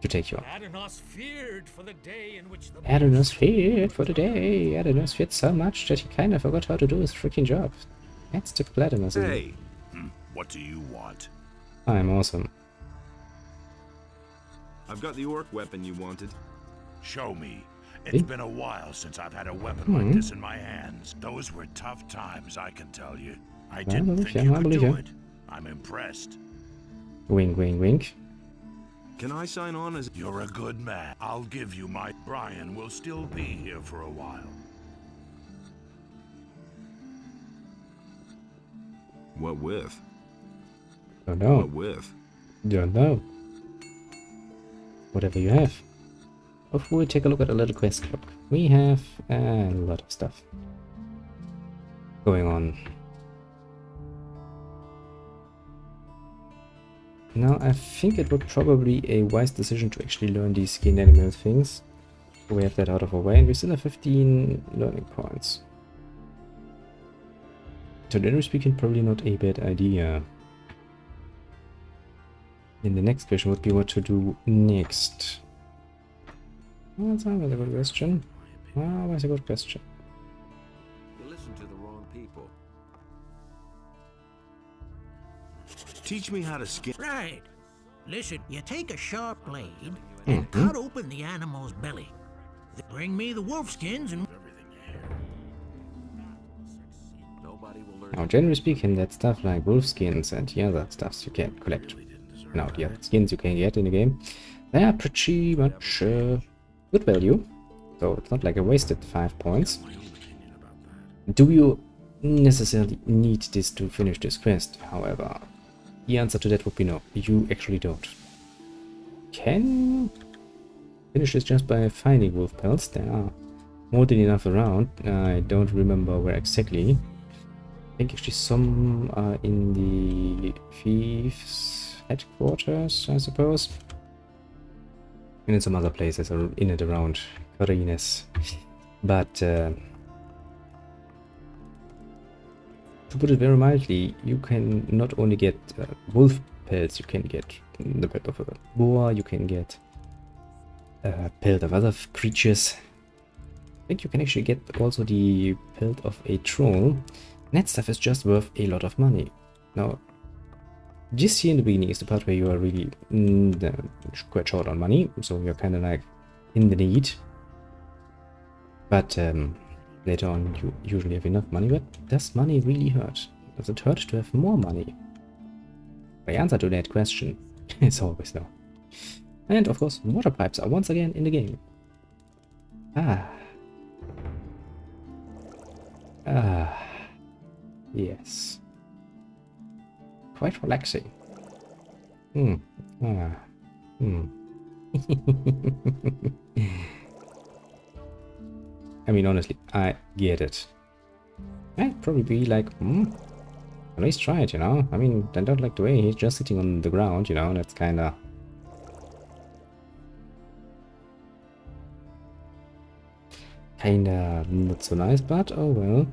to take you on. Adonis feared for the day in which the Adonis feared for the day. Adonis feared so much that he kinda forgot how to do his freaking job. That's typical Adonis. Hey, what do you want? I'm awesome. I've got the orc weapon you wanted. Show me. It's been a while since I've had a weapon like this in my hands. Those were tough times, I can tell you. I didn't think you could do it. I'm impressed. Wink, wink, wink. Can I sign on as... You're a good man. I'll give you my... Brian will still be here for a while. What with? Don't know. What with? Don't know. Whatever you have. Before we take a look at a little quest log, we have a lot of stuff going on. Now, I think it would probably be a wise decision to actually learn these skin animal things. We have that out of our way, and we still have 15 learning points. So generally speaking, probably not a bad idea. And the next question would be what to do next. Well, that's always a good question. Always a good question. You listen to the wrong people. Teach me how to skin. Right. Listen, you take a sharp blade and cut open the animal's belly. Bring me the wolf skins and... Now, generally speaking, that stuff like wolf skins and the other stuffs you can collect. Now, the other skins you can get in the game, they are pretty much good value. So it's not like I wasted 5 points. Do you necessarily need this to finish this quest? However, the answer to that would be no. You actually don't. Can finish this just by finding wolf pelts. There are more than enough around. I don't remember where exactly. I think actually some are in the thieves' headquarters, I suppose. And in some other places are in and around Corines. But to put it very mildly, you can not only get wolf pelts, you can get the pelt of a boar, you can get a pelt of other creatures. I think you can actually get also the pelt of a troll. That stuff is just worth a lot of money. Now, this here in the beginning is the part where you are really quite short on money, so you're kind of like in the need. But later on you usually have enough money. But does money really hurt? Does it hurt to have more money? The answer to that question is always no. And of course, water pipes are once again in the game. Yes. Quite relaxing. I mean, honestly, I get it. I'd probably be like, at least try it, you know? I mean, I don't like the way he's just sitting on the ground, you know? That's kinda... not so nice, but oh well.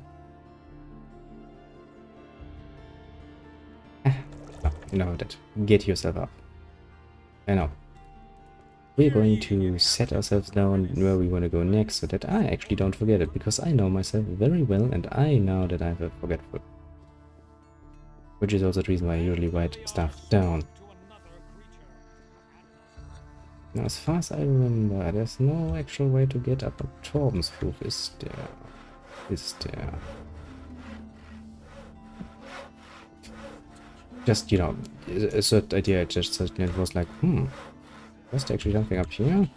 You know that. Get yourself up. I know. We're going to set ourselves down where we want to go next so that I actually don't forget it, because I know myself very well and I know that I'm forgetful. Which is also the reason why I usually write stuff down. Now, as far as I remember, there's no actual way to get up on Torben's roof, is there? Is there? Just, you know, a certain idea, just suddenly it was like, there's actually something up here?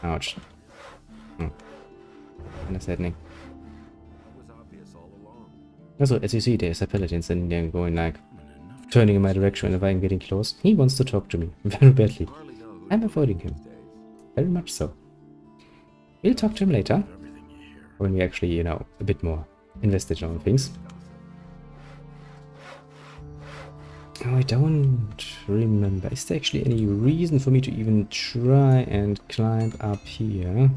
Ouch. Kind of saddening. Also, as you see, there's a paladin standing there going like, turning in my direction if I'm getting close. He wants to talk to me, very badly. I'm avoiding him. Very much so. We'll talk to him later. When we actually, you know, a bit more invested on things. Oh, I don't remember. Is there actually any reason for me to even try and climb up here?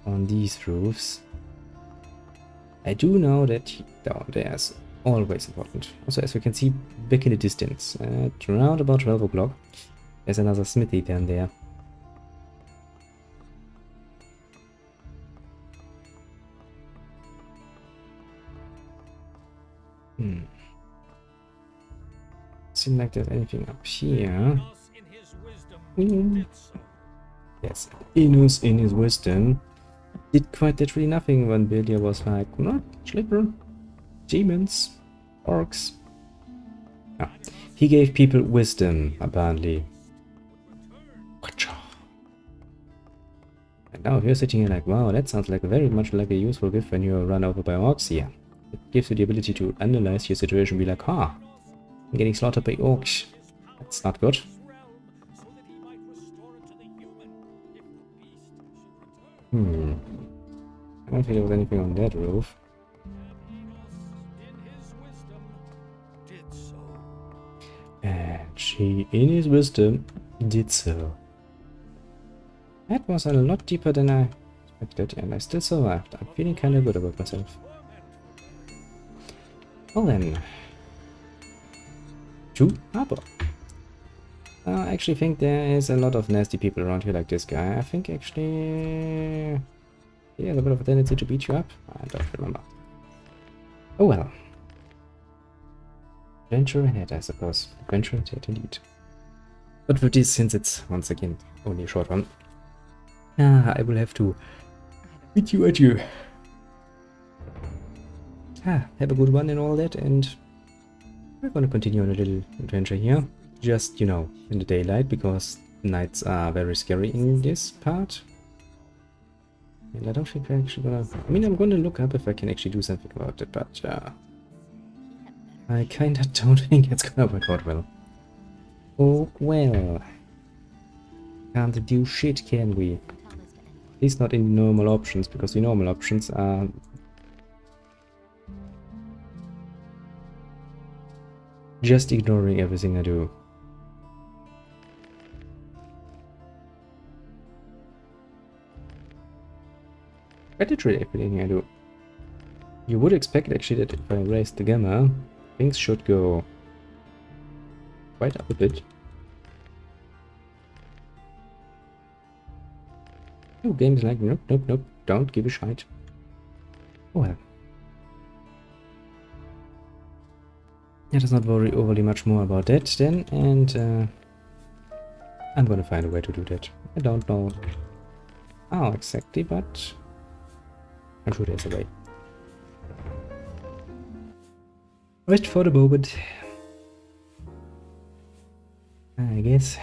On these roofs? I do know that down there is always important. Also, as we can see back in the distance, at around about 12 o'clock, there's another smithy down there. Seems like there's anything up here. Yes, Inus in his wisdom did quite literally nothing when Billia was like, not Slipper, demons, orcs. Ah, he gave people wisdom, apparently. And now you're sitting here like, wow, that sounds like very much like a useful gift when you're run over by orcs here. It gives you the ability to analyze your situation and be like, I'm getting slaughtered by orcs. That's not good. I don't think there was anything on that roof. And she, in his wisdom, did so. That was a lot deeper than I expected, and I still survived. I'm feeling kind of good about myself. Well then. To harbor. I actually think there is a lot of nasty people around here like this guy. I think actually... he has a bit of a tendency to beat you up. I don't remember. Oh well. Adventure ahead, I suppose. Adventure ahead, indeed. But for this, since it's, once again, only a short one, I will have to bid you adieu. Have a good one and all that, and we're gonna continue on a little adventure here. Just, you know, in the daylight, because nights are very scary in this part. And I don't think we're actually gonna... I mean, I'm gonna look up if I can actually do something about it, but I kinda don't think it's gonna work out well. Oh, well. Can't do shit, can we? At least not in normal options, because the normal options are... just ignoring everything I do. Literally everything I do. You would expect actually that if I raise the gamma, things should go quite up a bit. Oh, game's like, nope, nope, nope, don't give a shite. Oh well. Let us not worry overly much more about that then, and I'm gonna find a way to do that. I don't know how exactly, but I'm sure there's a way. Rest for the moment, I guess.